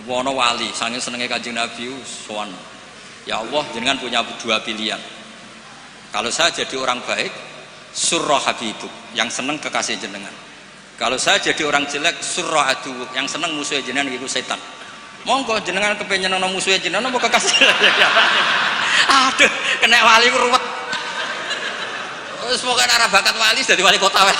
Wono wali, saking senenge Kanjeng Nabi sowan. Ya Allah, jenengan punya dua pilihan. Kalau saya jadi orang baik, surra habibuk, yang seneng kekasih jenengan. Kalau saya jadi orang jelek, surra aduwuk, yang seneng musuh jenengan itu setan. Monggo jenengan kepengen nang musuh jenengan apa kekasih. Aduh, kena wali ku ruwet. Wis pokoke ora bakat wali dadi wali kota wae.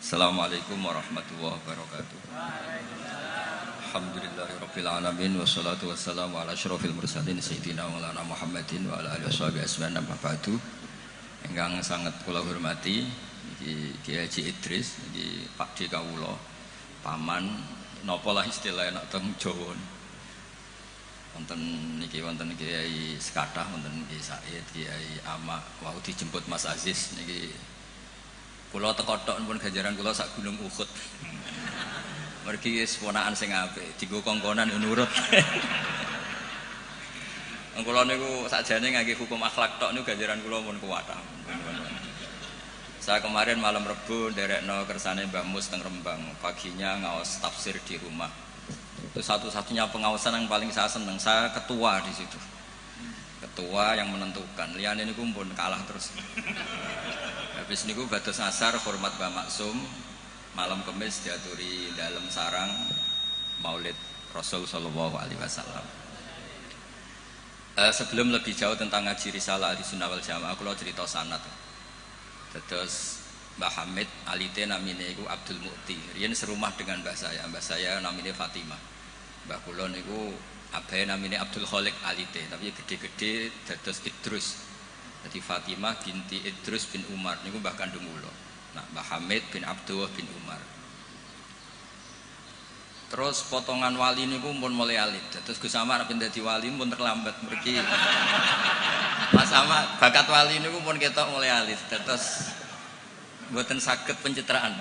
Assalamualaikum warahmatullahi wabarakatuh. Alhamdulillahirabbil alamin wassalatu wassalamu ala asyrofil mursalin sayyidina Maulana Muhammadin wa ala alihi washabihi ajmain amma ba'du. Ingkang sangat kula hormati iki Kiai Haji Idris, iki Pakde kawula, paman napa lah istilah nek teng Jawa. Wonten niki wonten Kiai Sekathah, wonten Kiai Said, Kiai Ama, wau dijemput Mas Aziz niki. Kula teko tok pun ganjaran kula sak gunung Uhud. Mergi wis ponakan sing apik, dienggo kongkonan yo nurut. Kula niku sakjane ngangge hukum akhlak tok niku ganjaran kula pun kuwat. Saya kemarin malam Rebo nderekno kersane Mbah Mus teng Rembang, paginya ngaos tafsir di rumah. Itu satu-satunya pengawasan yang paling saya seneng, saya ketua di situ. Ketua yang menentukan, liyane niku pun kalah terus. Habis niku bados asar hormat Mbah Maksum, malam Kamis diaturi dalam sarang Maulid Rasul sallallahu alaihi wasallam. Sebelum lebih jauh tentang ngaji risalah di Sunnah wal Jamaah, kula cerita sanad. Terus Mbah Hamid alite namine iku Abdul Mukti. Riyen serumah dengan mbah saya namine Fatimah. Mbah kula niku abahe namine Abdul Khaliq alite, tapi gede-gede dados Idrus. Jadi Fatimah binti Idrus bin Umar niku mbah kandung kula. Nah, Mbah Hamid bin Abdullah bin Umar. Terus potongan wali niku pun mulai alit. Terus Gus Samad nek dadi wali pun terlambat mergi. Mas Samad bakat wali niku pun ketok mulai alit. Terus mboten saged pencitraan.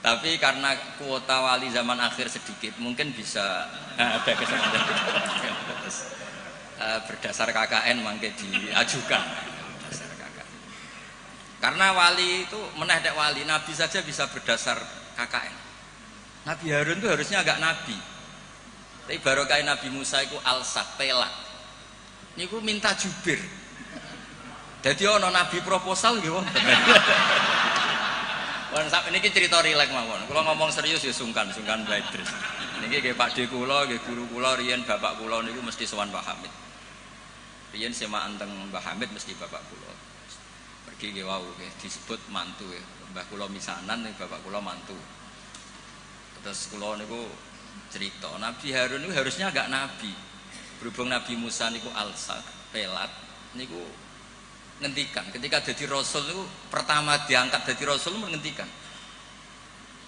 Tapi karena kuota wali zaman akhir sedikit, mungkin bisa ada kesempatan. Berdasar KKN mangke diajukan. Berdasar KKN. Karena wali itu meneh wali, nabi saja bisa berdasar KKN. Nabi Harun itu harusnya agak nabi. Tapi barokah Nabi Musa itu alsak pelak. Niku minta jubir. Jadi ono nabi proposal nggih wonten. Wong sak niki cerita rileks mawon. Kula ngomong serius ya sungkan Mbah Idris. Niki nggih Pakde kula, nggih guru kula riyen bapak kula niku mesti sowan Mbah Hamid. Riyen semaan teng Mbah Hamid mesti bapak kula. Pergi nggih wau nggih disebut mantu ya. Mbah kula misanan ning bapak kula mantu. Terus kula niku cerita Nabi Harun niku harusnya agak nabi. Berhubung Nabi Musa niku alsak, pelat niku ngendikan ketika jadi rasul itu pertama diangkat jadi rasul menghentikan.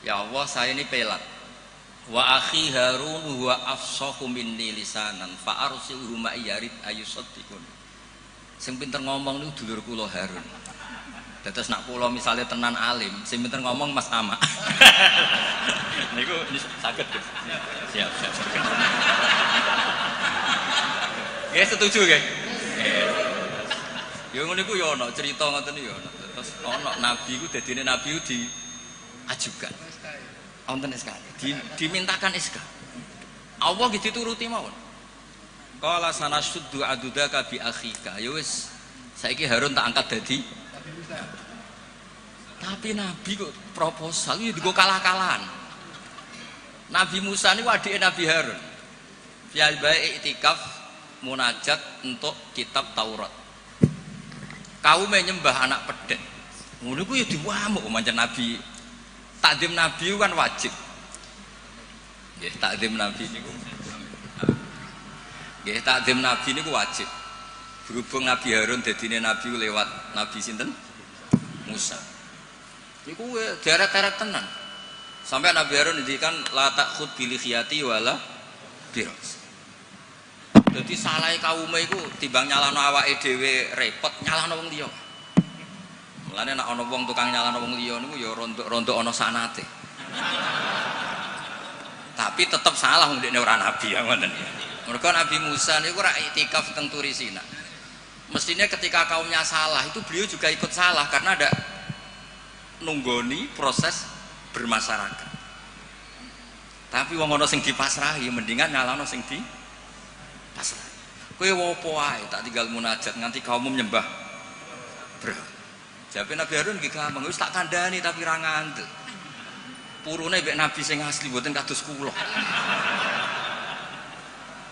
Ya Allah, saya ini pelat. Wa akhi Harun huwa afsahu minni lisanan fa arsilhu ma yarid ayusaddiqun. Sing pinter ngomong niku dulur kula Harun. Dados nak kula misale tenan alim, sing pinter ngomong Mas Ama. Niku saged, Gus. Siap. Nggih setuju nggih. Ya ngono iku ya ana cerita ngoten ya ana. Terus ana nabi ku dadine nabi ku diajukan. Wonten SK. Dimintakan SK. Allah gitu turuti mawon. Qala sanasuddu adudaka bi akhika. Ya wis saiki Harun tak angkat dadi. Tapi nabi kok proposal iki digo kalah-kalahan. Nabi Musa niku adike Nabi Harun. Fi'al ba'i iktikaf munajat untuk kitab Taurat. Kaum menyembah anak pedhet. Ngono ku ya diwamuk pancen nabi. Takdim nabi kan wajib. Nggih, takdim nabi niku. Nggih, takdim nabi niku wajib. Berhubung Nabi Harun dadine nabi lewat Nabi sinten? Musa. Niku deret-deret tenan. Sampai Nabi Harun ngendikan la takhud bil khiyati wala biras. Jadi salahe kaume iku timbang nyalano awake dhewe repot, nyalano wong liya. Mulane nek ana wong tukang nyalano wong liya niku ya rontok ana sanate. Tapi tetap salah ndekne ora nabi ya ngoten. Mergo Nabi Musa niku ora iktikaf teng Turi Sina. Mestinya ketika kaumnya salah itu beliau juga ikut salah karena ada nunggoni proses bermasyarakat. Tapi wong ana sing dipasrahi mendingan nyalano sing dipasrahi. Kowe opo wae tak tinggal munajat nganti kaummu nyembah berhala. Jawabe Nabi Harun nggih gampang, wis tak kandhani tapi ra ngandel. Purune mek Nabi sing asli mboten kados kula.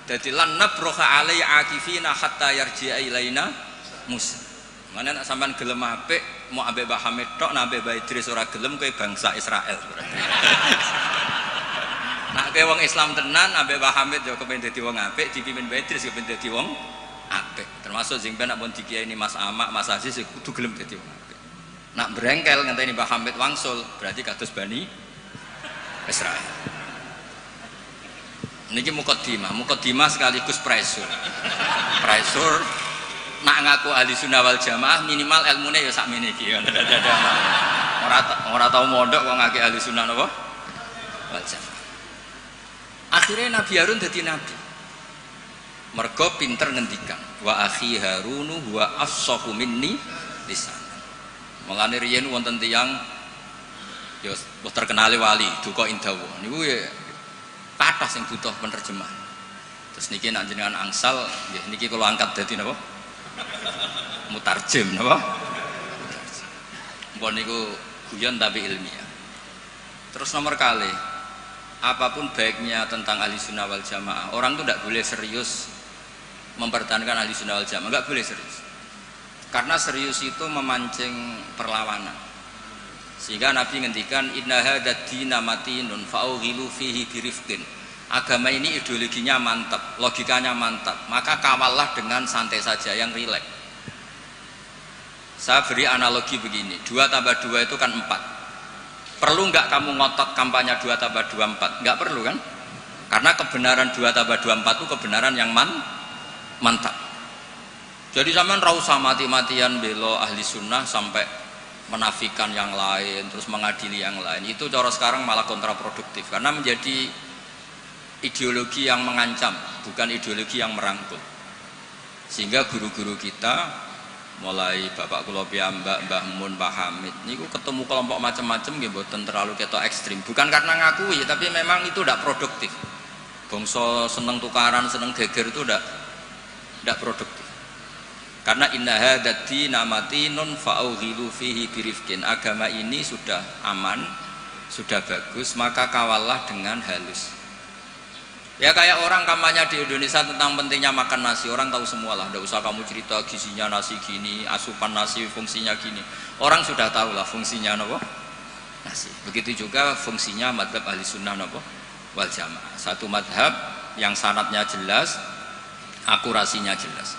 Dadi lan nabroha alai akifina hatta yarji'a ilaina Musa. Mane nek sampean gelem apik mau ambek Mbah Hamid tok, nek ambek Mbah Idris ora gelem kowe bangsa Israel. Nak kowe wong Islam tenan ambek Mbah Hamid yo kepen dadi wong apik, dipimpin Mbah Idris kepen dadi wong apik. Termasuk sing ben nak pun dikiyaini Mas Amak, Mas Aziz kudu gelem dadi wong apik. Nak brengkel ngenteni Mbah Hamid wangsul, berarti kados Bani Israel. Niki mukadimah sekaligus pressure. Pressure nak ngaku ahli sunnah wal jamaah minimal ilmune ya sakmene iki. Ora tau mondok kok ngake ahli sunnah napa? Wal jamaah. Akhirnya Nabi Harun dadi nabi. Mergo pinter ngendikan, wa akhi Harunu huwa afsahu minni lisan. Mulane riyen wonten tiyang ya terkenale wali duka indawa. Niku ya kathah sing butuh penerjemahan. Terus niki nek jenengan angsal nggih niki kula angkat dadi napa? Mutarjem napa? Mpun niku guyon tapi ilmiah. Terus nomor kali, apapun baiknya tentang ahli sunnah wal jamaah, orang tuh tidak boleh serius mempertahankan ahli sunnah wal jamaah, nggak boleh serius. Karena serius itu memancing perlawanan. Sehingga Nabi ngendikan inna hadzal dina matinun fa'ughilu fihi birifqin. Agama ini ideologinya mantap, logikanya mantap, maka kawallah dengan santai saja, yang rileks. Saya beri analogi begini, 2 tambah 2 itu kan 4. Perlu nggak kamu ngotot kampanye 2 tambah 2 4? Nggak perlu kan? Karena kebenaran 2 tambah 2 4 itu kebenaran yang mantap. Jadi sampean ra usah mati-matian belo ahli sunnah sampai menafikan yang lain, terus mengadili yang lain. Itu cara sekarang malah kontraproduktif karena menjadi ideologi yang mengancam, bukan ideologi yang merangkul. Sehingga guru-guru kita mulai Bapak kula piyambak, Mbah Mun, Pak Hamid niku ketemu kelompok macam-macam nggih mboten terlalu ketok ekstrim. Bukan karena ngakui, tapi memang itu tidak produktif. Bangsa seneng tukaran, seneng geger itu tidak produktif. Karena inna hadzal dina matinun fa'ughilu fihi birifqin. Agama ini sudah aman, sudah bagus, maka kawallah dengan halus. Ya kayak orang kampanye di Indonesia tentang pentingnya makan nasi, orang tahu semua lah, tidak usah kamu cerita gizinya nasi gini, asupan nasi fungsinya gini, orang sudah tahu lah fungsinya apa? Nasi. Begitu juga fungsinya madhab ahli sunnah apa? Wal jamaah. Satu madhab yang sanadnya jelas, akurasinya jelas.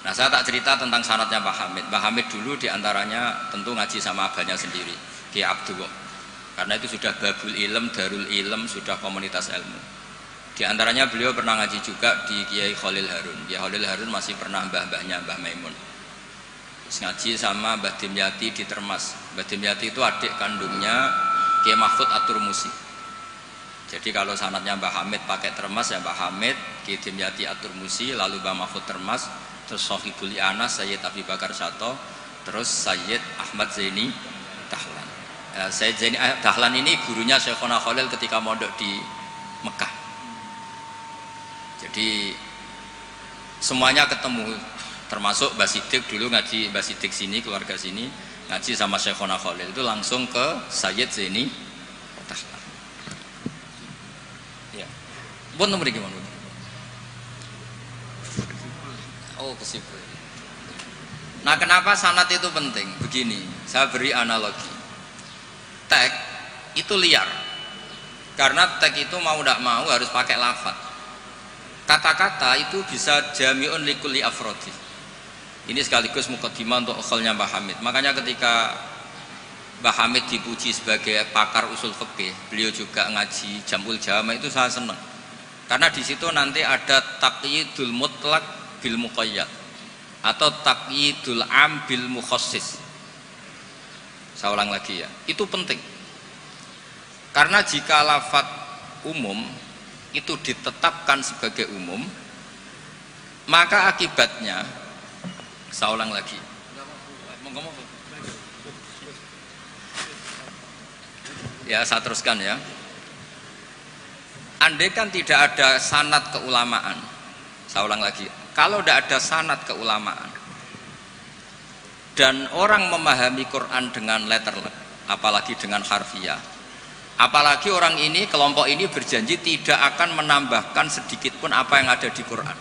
Nah saya tak cerita tentang sanadnya Pak Hamid. Pak Hamid dulu diantaranya tentu ngaji sama abahnya sendiri, Kiai Abdullah. Karena itu sudah babul ilm, darul ilm, sudah komunitas ilmu. Di antaranya beliau pernah ngaji juga di Kiai Khalil Harun. Kiai Khalil Harun masih pernah mbah-mbahnya Mbah Maimun. Terus ngaji sama Mbah Dimyati di Termas. Mbah Dimyati itu adik kandungnya Kiai Mahfud At-Turmusi. Jadi kalau sanadnya Mbah Hamid pakai Termas ya Mbah Hamid, Kiai Dimyati At-Turmusi, lalu Mbah Mahfud Termas, terus Sohibul Anas Sayyid Abi Bakar Sato, terus Sayyid Ahmad Zaini Dahlan. Sayyid Zaini Dahlan ini gurunya Syekhona Khalil ketika mondok di Mekah. Jadi semuanya ketemu, termasuk Mbah Siddiq dulu ngaji, Mbah Siddiq sini, keluarga sini ngaji sama Syekhona Khalil itu langsung ke Sayyid Zaini Dahlan. Ya, buat nomor gimana? Oh kesibuk. Nah kenapa sanad itu penting? Begini, saya beri analogi. Tag itu liar, karena tag itu mau tidak mau harus pakai lafaz. Kata-kata itu bisa jami'un likulli afrodi. Ini sekaligus mukadimah untuk ukhalnya Mbah Hamid. Makanya ketika Mbah Hamid dipuji sebagai pakar usul fikih, beliau juga ngaji Jamul Jama, itu saya senang. Karena di situ nanti ada taqyidul mutlak bil muqayyad atau taqyidul am bil mukhassis. Saya ulang lagi ya, itu penting. Karena jika lafadz umum itu ditetapkan sebagai umum, maka akibatnya, saya ulang lagi, ya saya teruskan ya. Andai kan tidak ada sanad keulamaan, saya ulang lagi, kalau tidak ada sanad keulamaan dan orang memahami Quran dengan letter, apalagi dengan harfiah, apalagi orang ini, kelompok ini berjanji tidak akan menambahkan sedikit pun apa yang ada di Quran,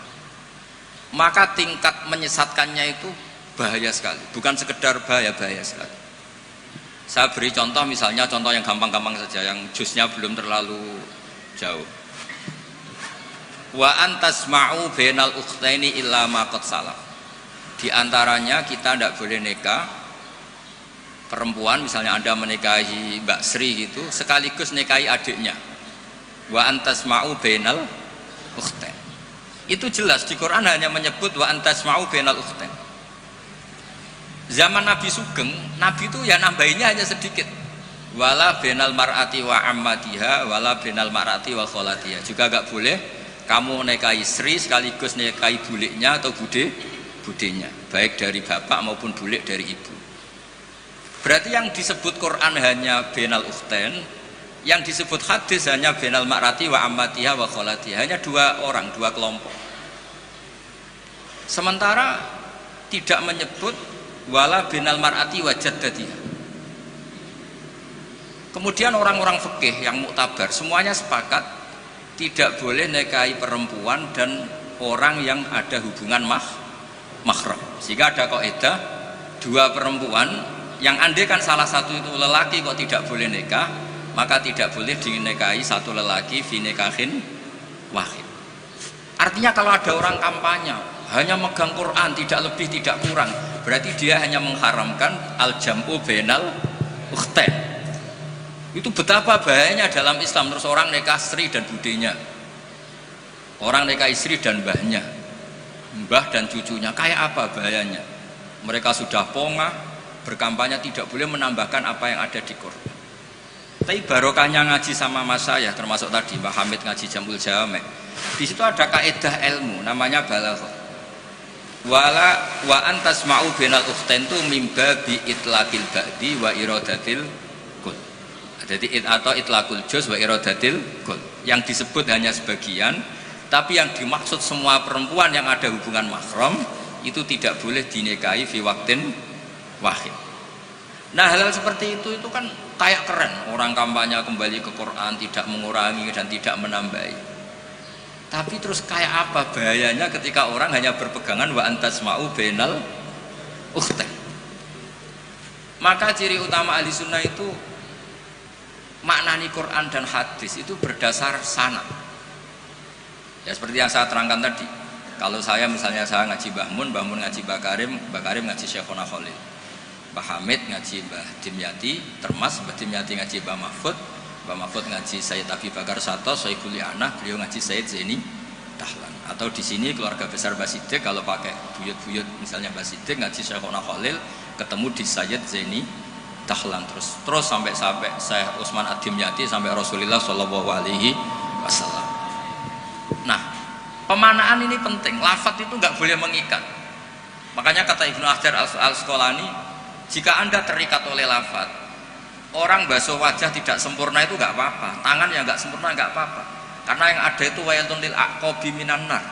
maka tingkat menyesatkannya itu bahaya sekali, bukan sekedar bahaya sekali. Saya beri contoh, misalnya contoh yang gampang-gampang saja, yang jusnya belum terlalu jauh. Wa antasma'u bainal ukhtaini illa ma qad salaf. Di antaranya kita tidak boleh nikah perempuan, misalnya Anda menikahi Mbak Sri gitu, sekaligus nikahi adiknya. Wa antasma'u bainal ukhtain. Itu jelas di Quran hanya menyebut wa antasma'u bainal ukhtain. Zaman Nabi Sugeng, Nabi itu ya nambahinnya hanya sedikit. Wala bainal mar'ati wa ammatiha wala bainal mar'ati wa kholatiha. Juga enggak boleh kamu nikahi Sri sekaligus nikahi buliknya atau budenya, baik dari bapak maupun bulik dari ibu. Berarti yang disebut Quran hanya bainal ukhtain, yang disebut hadis hanya bainal mar'ati wa ammatiha wa kholatiha, hanya dua orang, dua kelompok. Sementara tidak menyebut wala bainal mar'ati wa jaddatiha. Kemudian orang-orang fikih yang muktabar semuanya sepakat tidak boleh nikahi perempuan dan orang yang ada hubungan mahram. Sehingga ada kaidah dua perempuan yang andai kan salah satu itu lelaki kok tidak boleh nikah, maka tidak boleh dinikahi satu lelaki fi nikahin wahid. Artinya kalau ada orang kampanye hanya megang Quran tidak lebih tidak kurang, berarti dia hanya mengharamkan al-jam'u bainal ukhtain. Itu betapa bahayanya dalam Islam. Terus orang nikah Sri dan budenya, orang nikah istri dan mbahnya, mbah dan cucunya, kayak apa bahayanya. Mereka sudah pongah berkampanye tidak boleh menambahkan apa yang ada di Quran. Tapi barokahnya ngaji sama mas saya, termasuk tadi Mbak Hamid ngaji Jamul Jame, di situ ada kaidah ilmu namanya balaghah. Wa antasma'u bainal ukhtain tu mimba bi itlaqil ba'di wa iradatil kul. Jadi atau itlaqul juz wa iradatil kul. Yang disebut hanya sebagian, tapi yang dimaksud semua perempuan yang ada hubungan mahram itu tidak boleh dinikahi fi waqtin wahid. Nah, hal-hal seperti itu kan kayak keren. Orang kampanye kembali ke Quran, tidak mengurangi dan tidak menambahi. Tapi terus kayak apa bahayanya ketika orang hanya berpegangan wa antasma'u bainal ukhtain. Maka ciri utama ahli sunnah itu maknani Quran dan hadis itu berdasar sanad. Ya seperti yang saya terangkan tadi. Kalau saya misalnya saya ngaji Mbah Mun ngaji Mbah Karim ngaji Syekhona Khalil, Mbah Hamid ngaji Mbah Dimyati Termas, Mbah Dimyati ngaji Mbah Mahfud ngaji Sayyid Abi Bakar Sato, Sohibul Li'anah, beliau ngaji Sayyid Zaini Dahlan. Atau di sini keluarga besar Mbah Siddiq, kalau pakai buyut-buyut misalnya Mbah Siddiq ngaji Syekhona Khalil, ketemu di Sayyid Zaini Dahlan, terus sampai Syekh Utsman Ad-Dimyati sampai Rasulullah Shallallahu Alaihi Wasallam. Nah, pemanaan ini penting. Lafaz itu nggak boleh mengikat. Makanya kata Ibnu Hajar Al-Asqalani, jika Anda terikat oleh lafaz, orang basuh wajah tidak sempurna itu nggak apa-apa, tangan yang nggak sempurna nggak apa-apa, karena yang ada itu wailun lil aqabi minan nar.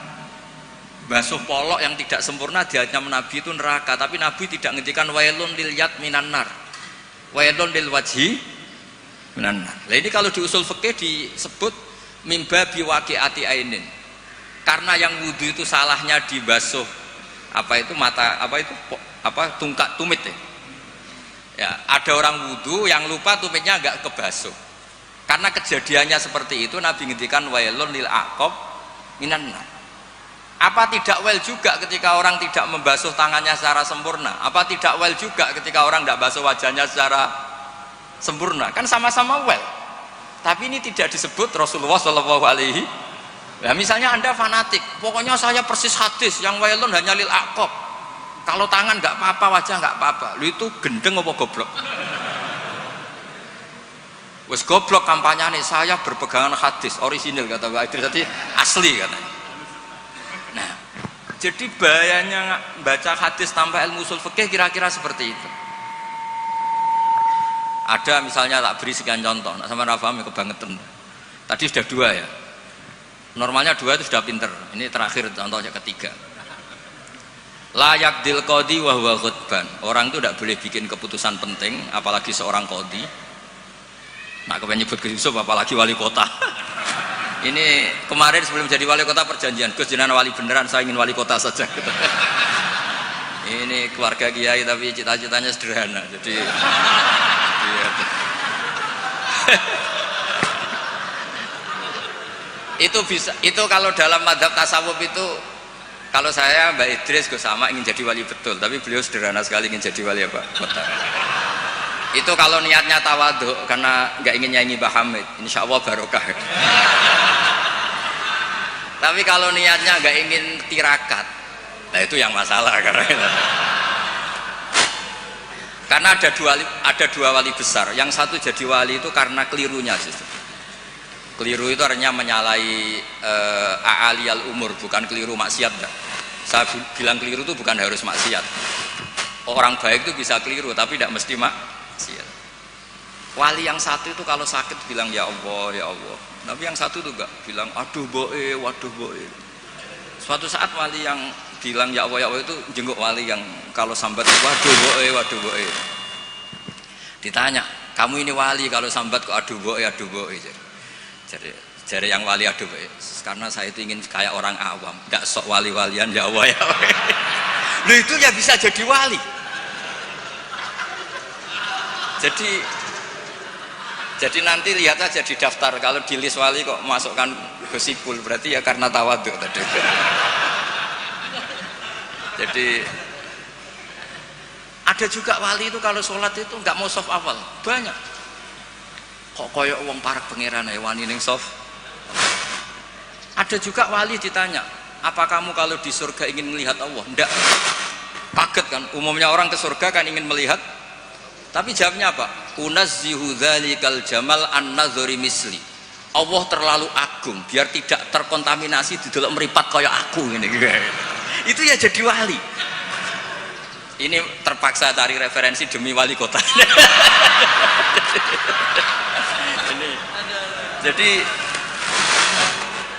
Basuh polok yang tidak sempurna diancam Nabi itu neraka, tapi Nabi tidak ngendikan wailun lil yad minan nar, wailun lil wajhi minan nar. Nah, ini kalau di usul fikih disebut mimba biwaqi'ati ainin, karena yang wudu itu salahnya dibasuh tungkak tumit ya. Ya, ada orang wudhu yang lupa tumitnya enggak kebasuh. Karena kejadiannya seperti itu, Nabi ngendikan wailun lil aqab minan nar. Apa tidak well juga ketika orang tidak membasuh tangannya secara sempurna? Apa tidak well juga ketika orang tidak basuh wajahnya secara sempurna? Kan sama-sama well. Tapi ini tidak disebut Rasulullah Shallallahu Alaihi. Ya, misalnya Anda fanatik, pokoknya saya persis hadis yang wailun hanya lil aqab. Kalau tangan nggak apa-apa, wajah nggak apa-apa. Lu itu gendeng apa goblok? Wes goblok kampanyane, saya berpegangan hadis orisinil kata Pak Idris, tadi asli katanya. Nah, jadi bahayanya baca hadis tanpa ilmu usul fikih kira-kira seperti itu. Ada misalnya tak beri sekian contoh, nak sama Rafa kebangetan. Tadi sudah 2 ya. Normalnya 2 itu sudah pinter. Ini terakhir contohnya ketiga. Layak dil qadi wa huwa ghadban. Orang itu tidak boleh bikin keputusan penting, apalagi seorang qadi. Nak kepengen nyebut Gus Yusuf apalagi wali kota. Ini kemarin sebelum jadi wali kota perjanjian, Gus jenengan wali beneran, saya ingin wali kota saja. Ini keluarga kiai tapi cita-citanya sederhana. Jadi itu bisa, itu kalau dalam mazhab tasawuf itu, kalau saya Mbak Idris Gus sama ingin jadi wali betul, tapi beliau sederhana sekali ingin jadi wali apa kota. Itu kalau niatnya tawadhu karena nggak ingin nyanyi Mbah Hamid, insya Allah barokah. Tapi kalau niatnya nggak ingin tirakat, nah itu yang masalah karena ada dua wali besar. Yang satu jadi wali itu karena kelirunya justru. Keliru itu artinya menyalahi a'aliyal umur, bukan keliru maksiat. Saya bilang keliru itu bukan harus maksiat. Orang baik itu bisa keliru tapi tidak mesti maksiat. Wali yang satu itu kalau sakit bilang ya Allah ya Allah, tapi yang satu itu enggak bilang aduh boe waduh boe. Suatu saat wali yang bilang ya Allah itu jenguk wali yang kalau sambat waduh boe. Ditanya, kamu ini wali kalau sambat kok aduh boe. Jadi yang wali aduh boe, karena saya itu ingin kayak orang awam, enggak sok wali-walian ya Allah ya. Loh itu ya bisa jadi wali. Jadi nanti lihat aja di daftar, kalau di list wali kok masukkan Gusipul, berarti ya karena tawadhu tadi. Jadi ada juga wali itu kalau sholat itu nggak mau soft awal, banyak. Kok koyok wong parek pangeran ya wani ning soft. Ada juga wali ditanya, apa kamu kalau di surga ingin melihat Allah? Enggak. Kaget kan, umumnya orang ke surga kan ingin melihat. Tapi jawabnya apa? Unazzihu dzalikal jamal an-nazari misli. Allah terlalu agung biar tidak terkontaminasi di dalam meripat kayak aku ini. Itu ya jadi wali. Ini terpaksa cari referensi demi wali kota. Ini. Jadi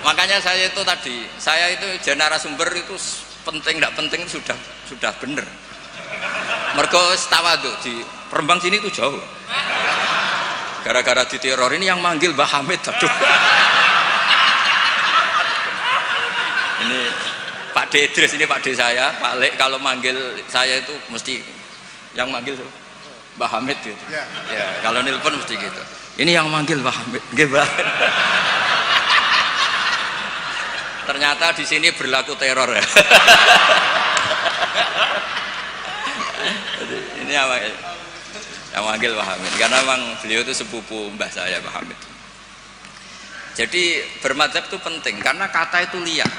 makanya saya itu tadi, saya itu narasumber itu penting tidak penting sudah benar. Mergo tawadhu di Rembang sini itu jauh. Gara-gara diteror ini yang manggil Mbah Hamid. Aduh. Ini Pak D Idris, ini Pak D saya, Pak Lek kalau manggil saya itu mesti yang manggil Mbah Hamid gitu. Ya, kalau nelpon mesti gitu. Ini yang manggil Mbah Hamid. Nggih, Mbah. Ternyata di sini berlaku teror ya. Ini apa? Yang manggil Pak Hamid karena memang beliau itu sepupu mbah saya Pak Hamid. Jadi bermadzhab itu penting karena kata itu liar.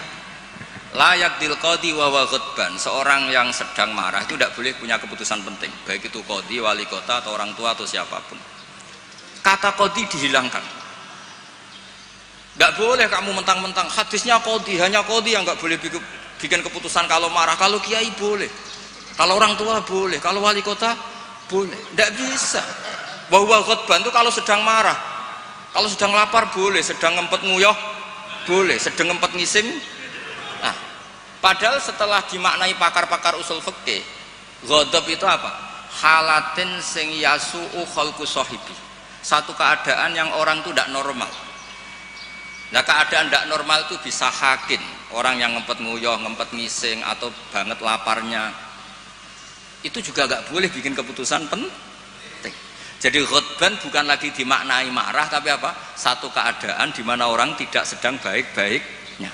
Layak dil qadi wa ghadban. Seorang yang sedang marah itu tidak boleh punya keputusan penting, baik itu qadi, wali kota atau orang tua atau siapapun. Kata qadi dihilangkan. Tidak boleh kamu mentang-mentang hadisnya qadi, hanya qadi yang nggak boleh bikin keputusan kalau marah. Kalau kiai boleh, kalau orang tua boleh, kalau wali kota boleh. Tidak bisa. Bahwa khutbah itu kalau sedang marah, kalau sedang lapar boleh, sedang ngempet nguyah boleh, sedang ngempet ngising. Nah, padahal setelah dimaknai pakar-pakar usul fikih, ghadab itu apa? Halatin sing yasu'u khalqu sahibi. Satu keadaan yang orang itu tidak normal. Nah, keadaan tidak normal itu bisa hakin, orang yang ngempet nguyah, ngempet ngising atau banget laparnya. Itu juga nggak boleh bikin keputusan penting. Jadi ghadban bukan lagi dimaknai marah, tapi apa? Satu keadaan di mana orang tidak sedang baik-baiknya.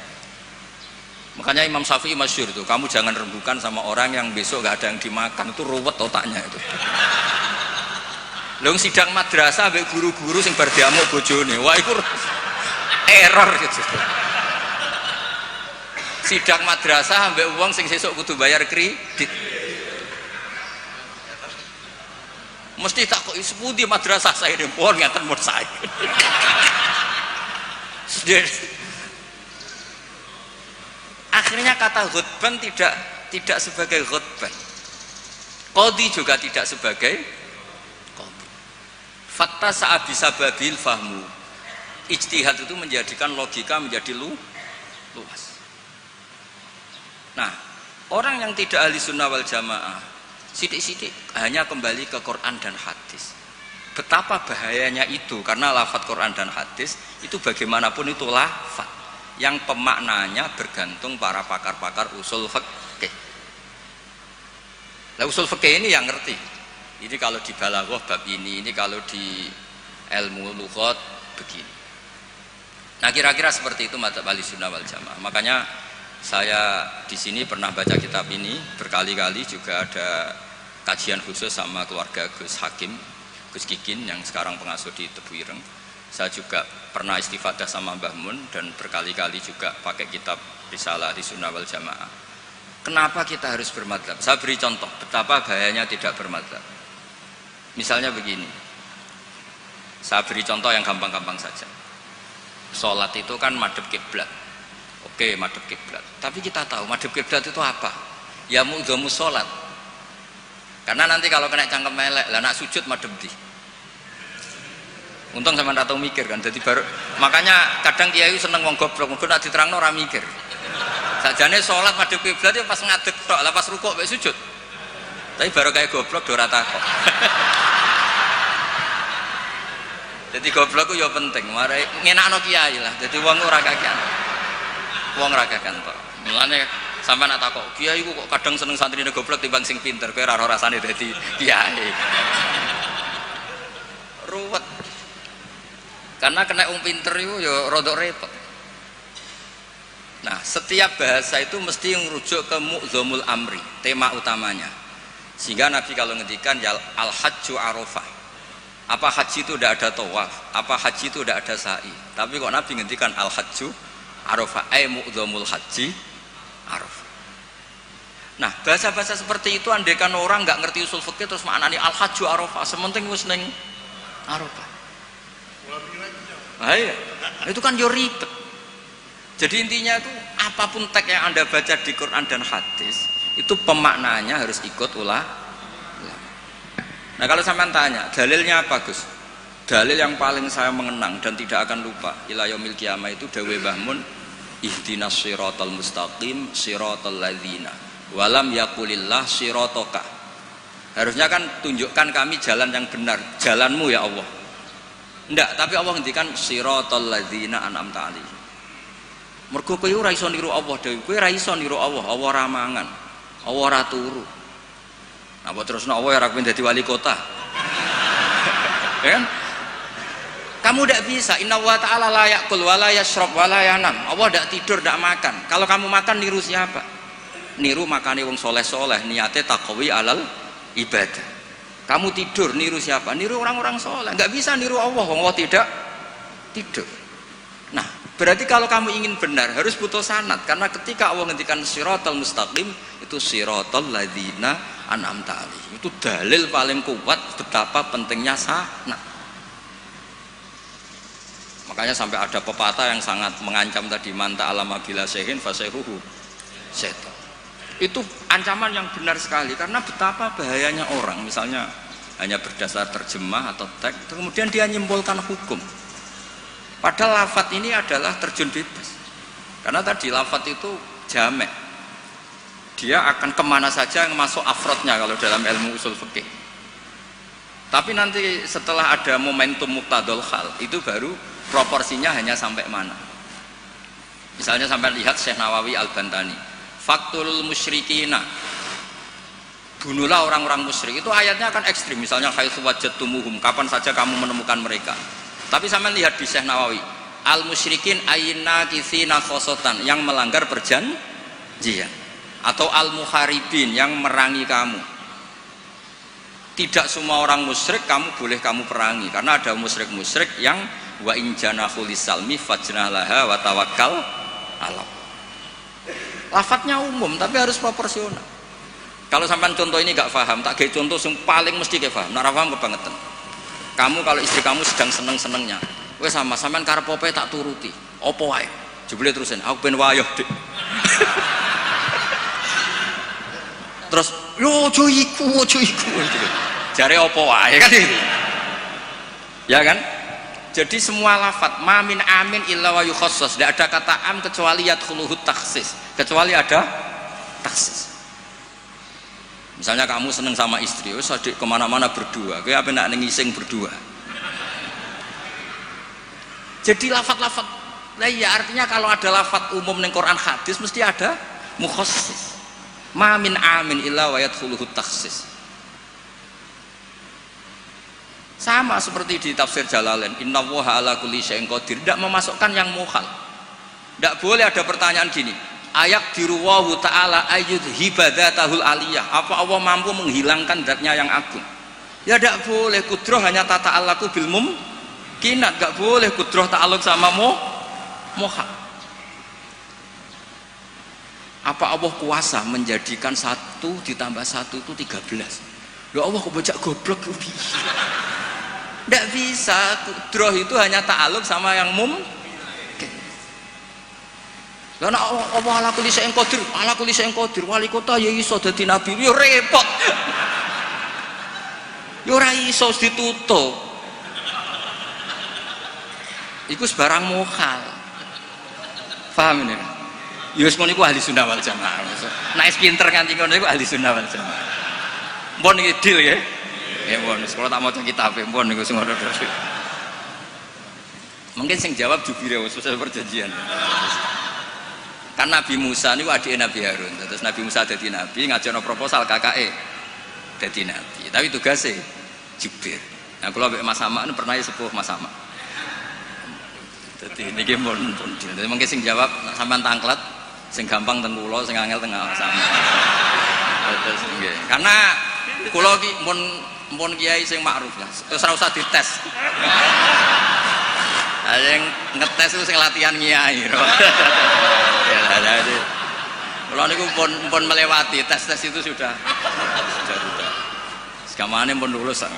Makanya Imam Syafi'i masyhur itu, kamu jangan rembukan sama orang yang besok nggak ada yang dimakan, itu ruwet otaknya itu. Lho sidang madrasah ambek guru-guru sing bar diamuk bojone, wah itu error gitu. Sidang madrasah ambek wong sing sesuk kudu bayar kredit. Mesti tak kok sepundi madrasah saya ini pun ngeten mun saya. Akhirnya kata ghutban tidak sebagai ghutban. Qadhi juga tidak sebagai qadhi. Fakta saat bisa babil fahmu. Ijtihad itu menjadikan logika menjadi luas. Nah, orang yang tidak ahli sunnah wal jamaah sidik-sidik hanya kembali ke Quran dan hadis. Betapa bahayanya itu, karena lafadz Quran dan hadis itu bagaimanapun itu lafadz yang pemaknanya bergantung para pakar-pakar usul fikih. Nah, usul fikih ini yang ngerti. Ini kalau di balaghah bab ini kalau di ilmu lughat begini. Nah, kira-kira seperti itu madzhab Ahlussunnah wal Jamaah. Makanya saya di sini pernah baca kitab ini berkali-kali, juga ada kajian khusus sama keluarga Gus Hakim, Gus Kikin yang sekarang pengasuh di Tebu Ireng. Saya juga pernah istifadah sama Mbah Mun dan berkali-kali juga pakai kitab Risalah di Sunnah wal Jamaah. Kenapa kita harus bermadzhab? Saya beri contoh betapa bahayanya tidak bermadzhab. Misalnya begini, saya beri contoh yang gampang-gampang saja. Sholat itu kan madhep kiblat. Oke, madhep kiblat. Tapi kita tahu madhep kiblat itu apa? Ya mu'dhamu sholat. Karena nanti kalau kena cangkem melek, lah nak sujud madhep di. Untung sama ndak tahu mikir kan. Jadi baru makanya kadang kiai seneng wong goblok, mungkin nak diterangno ora mikir. Sakjane sholat madhep kiblat itu pas ngadeg tok, lah pas rukuk mek sujud. Tapi baru kayak goblok do ora takok. Jadi goblok itu ya penting, mari ngenakno kiai lah. Jadi wong ora kakean. Wong ora kakean tok. Mulane sampean nak takok, kiai ku kok kadang seneng santrine goblok timbang sing pinter, kowe ora ora rasane dadi kiai. Ruwet. Karena kena wong pinter itu ya rodok repot. Nah, setiap bahasa itu mesti merujuk ke mu'dhamul amri, tema utamanya. Sehingga Nabi kalau ngendikan ya al-hajju arafah. Apa haji itu tidak ada tawaf, apa haji itu tidak ada sa'i. Tapi kok Nabi ngendikan al-hajju arafah, ay mu'dhamul haji arafah. Nah, bahasa-bahasa seperti itu andaikan orang nggak ngerti usul fikih terus maknani al-hajju arafah, sementing wis ning arafah. Nah, iya. Itu kan yo ribet. Jadi intinya itu apapun teks yang Anda baca di Quran dan hadis itu pemaknaannya harus ikut ulama. Nah, kalau sampean tanya, dalilnya apa, Gus? Dalil yang paling saya mengenang dan tidak akan lupa ila yaumil qiyamah itu dawuh Mbah Mun, ihdinas siratal mustaqim siratal ladzina walam yaqulillah sirataka. Harusnya kan tunjukkan kami jalan yang benar, jalanmu ya Allah. Enggak, tapi Allah ngendikan siratal ladzina an'amta alaihim. Mergo kowe ora iso niru Allah dhewe, kowe ora iso niru Allah, Allah ora mangan, Allah ora turu. Apa terus Allah ya rakyat jadi wali kota? Ya kan? Kamu tidak bisa. Inna wa ta'ala la ya'kul wa la yashrab wa la yanam. Allah tidak tidur, tidak makan. Kalau kamu makan niru siapa? Niru makane wong soleh-soleh, niatnya taqwi alal ibadah. Kamu tidur niru siapa? Niru orang-orang soleh. Nggak bisa niru Allah, Allah tidak tidur. Nah, berarti kalau kamu ingin benar harus butuh sanad, karena ketika Allah ngendikan siratal mustaqim itu siratal ladzina an'amta alaihim, itu dalil paling kuat betapa pentingnya sanad. Makanya sampai ada pepatah yang sangat mengancam tadi, manta alama bila sehin fasehuhu setan. Itu ancaman yang benar sekali, karena betapa bahayanya orang misalnya hanya berdasar terjemah atau teks kemudian dia nyimpulkan hukum. Padahal lafadz ini adalah terjun bebas. Karena tadi lafadz itu jamek. Dia akan kemana saja yang masuk afrodnya kalau dalam ilmu usul fikih. Tapi nanti setelah ada momentum muqtadul hal, itu baru proporsinya hanya sampai mana. Misalnya sampai lihat Syekh Nawawi Al-Bantani, Faktul musyrikina, bunuhlah orang-orang musyrik. Itu ayatnya akan ekstrim. Misalnya haitsu wajadtumuhum, kapan saja kamu menemukan mereka. Tapi sampai lihat di Syekh Nawawi, al-musyrikin ayna kitsina khosotan, yang melanggar perjanjian, atau al-muharibin, yang merangi kamu. Tidak semua orang musyrik kamu boleh kamu perangi, karena ada musyrik-musyrik yang wa in janahu lisalmi fajnah laha wa tawakkal ala. Lafadznya umum tapi harus proporsional. Kalau sampean contoh ini gak paham, tak kayak contoh yang paling mesti kayak paham. Nara paham kebangetan. Kamu kalau istri kamu sedang seneng-senengnya, wes sama sampean karep opo tak turuti. Opo wae? Jebule terusin, aku ben wayoh, Dik. Terus, yo ojo iku. Jare opo wae kan itu. Ya kan? Jadi semua lafat mamin amin illa wa yukhassas, tidak ada kata am kecuali yadkhuluhu takhsis, kecuali ada takhsis. Misalnya kamu seneng sama istri, wis adik kemana-mana berdua, kayak apa nak ngising berdua. Jadi lafat-lafat, nah ya artinya kalau ada lafat umum neng Quran hadis mesti ada mukhassis. Ma min amin illa wa yadkhuluhu takhsis. Sama seperti di tafsir Jalalain, innallaha ala kulli syai'in qadir, tidak memasukkan yang mukhal. Tidak boleh ada pertanyaan gini, ayak diruwahu ta'ala ayyud hibadatahul aliyah, apa Allah mampu menghilangkan zatnya yang agung? Ya tidak boleh. Kudroh hanya tata alaku bil mumkinat, tidak boleh kudroh ta'aluk sama mukhal. Apa Allah kuasa menjadikan 1 ditambah 1 itu 13? Ya Allah kok bocah goblok. Tidak bisa. Kudroh itu hanya ta'aluk sama yang lah nek apa ala kulli syai'in qadir, wali kota ya iso dadi nabi, yo repot. Yo ora iso ditutup. Iku sebarang mukhal. Paham ini? Yo wis ngono iku ahli sunnah wal jamaah. Nek pinter nganti ngono iku ahli sunnah wal jamaah. Mpun iki deal ya. Ya mpun, sekolah tak maca kitab mpun niku sing ngono terus. Mungkin sing jawab jubire sesuai perjanjian. Kan Nabi Musa niku adike Nabi Harun, terus Nabi Musa dadi nabi ngajono proposal kakake dadi nabi, tapi tugasnya Jibril. Nah kalau Mas Sama ini pernah sepuh Mas Sama, jadi ini pun jadi mungkin sing jawab sampean tangklet, sing gampang teng kula, sing angel teng Mas Sama. Terus nggih, karena kula ki mun kiai sing makruf lah, terus ora usah dites. Yang ngetes itu sing latihan kiai. Ya jadi kalau niku pun melewati tes itu sudah. Sekamane pun lulus kan.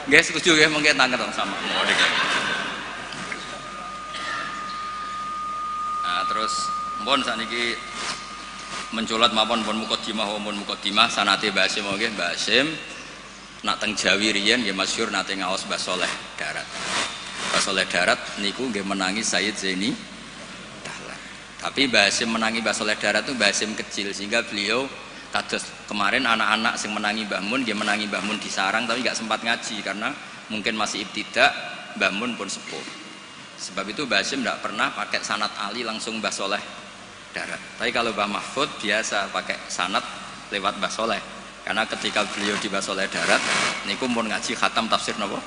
Nggih setuju nggih mungkin tangket sama. Nah, terus pun saniki menculat mapun pun mukadimah sanate Mbah Hasyim nggih Mbah Hasyim nak teng Jawi riyen nggih masyhur nate ngaos Mbah Saleh Darat. Mbah Saleh Darat niku nggih menangi Sayyid Zaini Dahlan. Tapi Mbah Hasyim menangi Mbah Saleh Darat itu Mbah Hasyim kecil sehingga beliau kados kemarin anak-anak sing menangi Mbah Mun nggih menangi Mbah Mun di sarang tapi enggak sempat ngaji karena mungkin masih ibtidak, Mbah Mun pun sepuh. Sebab itu Mbah Hasyim enggak pernah pakai sanad Ali langsung Mbah Saleh Darat. Tapi kalau Mbah Mahfud biasa pakai sanad lewat Mbah Saleh. Karena ketika beliau di Mbah Saleh Darat niku pun ngaji khatam tafsir napa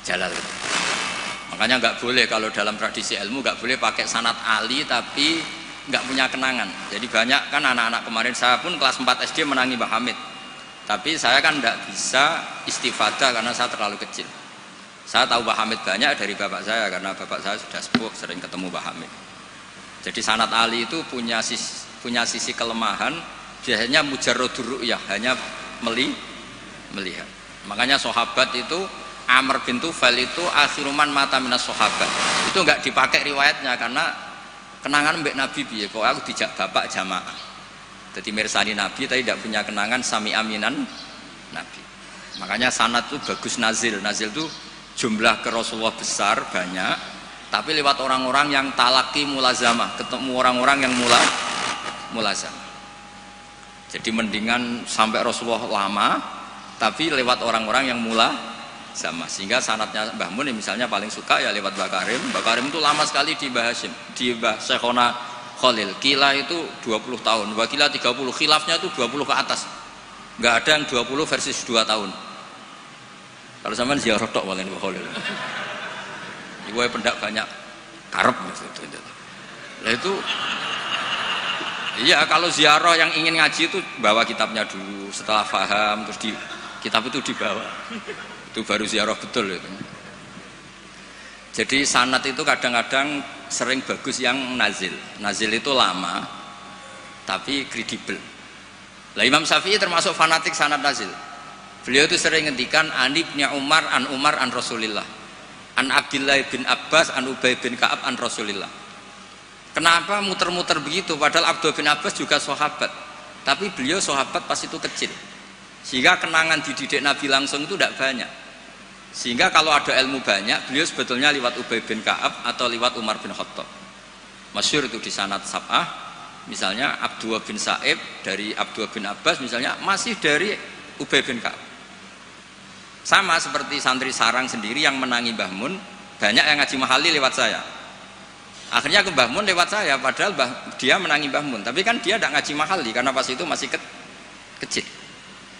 Jalalain. Makanya nggak boleh kalau dalam tradisi ilmu nggak boleh pakai sanad Ali tapi nggak punya kenangan. Jadi banyak kan anak-anak kemarin, saya pun kelas 4 SD menangi Mbah Hamid, tapi saya kan nggak bisa istifadah karena saya terlalu kecil. Saya tahu Mbah Hamid banyak dari bapak saya karena bapak saya sudah sepuh, sering ketemu Mbah Hamid. Jadi sanad Ali itu punya sisi kelemahan, biasanya mujarradur ru'yah, hanya melihat. Makanya sahabat itu Amr bin Tufail itu akhiruman mata minas sahabat. Itu enggak dipakai riwayatnya karena kenangan mbek Nabi piye kok aku dijak bapak jamaah. Jadi mirsani Nabi tapi tidak punya kenangan sami aminan Nabi. Makanya sanad itu bagus nazil. Nazil itu jumlah ke Rasulullah besar banyak, tapi lewat orang-orang yang talaki mulazamah, ketemu orang-orang yang mulazamah. Jadi mendingan sampai Rasulullah lama tapi lewat orang-orang yang sama, sehingga sanadnya Mbah Mun misalnya paling suka ya lewat Mbah Karim. Mbah Karim itu lama sekali di Mbah Hasyim, di Mbah Syekhona Khalil. Kila itu 20 tahun, Mbah Kila 30, khilafnya itu 20 ke atas, nggak ada yang 20 versus 2 tahun. Kalau sampean ziarah tok paling Mbah Khalil ibu pendak banyak karep maksudnya. Nah itu iya, kalau ziarah yang ingin ngaji itu bawa kitabnya dulu, setelah paham terus di kitab itu dibawa, itu baru ziarah betul itu. Jadi sanad itu kadang-kadang sering bagus yang nazil. Nazil itu lama tapi kredibel. Lah Imam Syafi'i termasuk fanatik sanad nazil. Beliau itu sering ngendikan an Ibnu Umar an Rasulillah, an Abdullah bin Abbas an Ubay bin Ka'ab an Rasulillah. Kenapa muter-muter begitu? Padahal Abdullah bin Abbas juga sahabat, tapi beliau sahabat pas itu kecil, sehingga kenangan dididik Nabi langsung itu tidak banyak. Sehingga kalau ada ilmu banyak, beliau sebetulnya lewat Ubay bin Ka'ab atau lewat Umar bin Khattab. Masyhur itu di sanad sab'ah, misalnya Abdullah bin Sa'ib dari Abdullah bin Abbas, misalnya masih dari Ubay bin Ka'ab. Sama seperti santri sarang sendiri yang menangi Mbah Mun, banyak yang ngaji mahali lewat saya. Akhirnya ke Mbah Mun lewat saya, padahal dia menangi Mbah Mun, tapi kan dia tidak ngaji mahali karena pas itu masih kecil.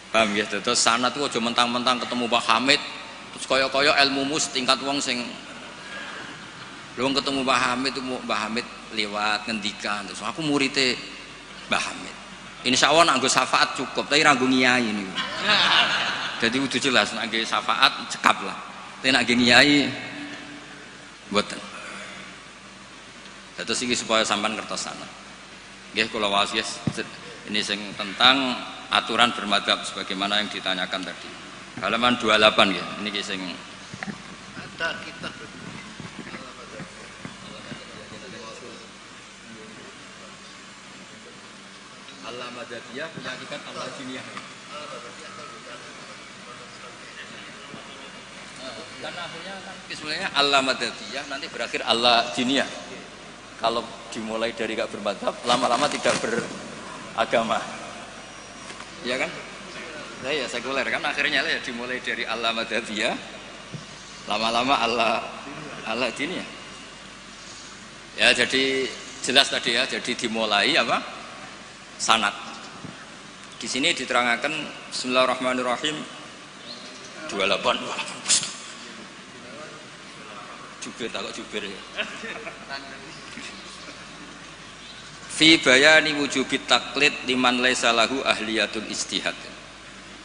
Paham ya? Terus sana tuh aja mentang-mentang ketemu Mbah Hamid, terus koyo-koyo ilmumu setingkat wong sing belum ketemu Mbah Hamid, Mbah Hamid lewat ngendikan, terus aku muridnya Mbah Hamid. Insya Allah nganggo syafaat cukup, tapi nganggo ngiyai ini. Jadi udah jelas nganggo syafaat cekap lah, tapi nganggo ngiyai buatan. Terus ini supaya sampean kertas sana. Nggih kula waos ini sing tentang aturan bermadzhab sebagaimana yang ditanyakan tadi. Halaman 28 ya. Ini sing ada kitab Allah Madadiyah punya hakikat Allah Jiniyah. Karena akhirnya kan sebenarnya Allah Madadiyah nanti berakhir Allah Jiniyah. Kalau dimulai dari gak bermadzhab, lama-lama tidak beragama, ya kan? Nah, ya sekuler kan akhirnya ya dimulai dari Allah Madadiyah, lama-lama Allah Diniyah. Ya jadi jelas tadi ya, jadi dimulai apa? Sanad. Di sini diterangkan Bismillahirrahmanirrahim 28. Jubir tak kok jubir ya. Fi bayani wujubit taklid liman laisa lahu ahliyatul istihad.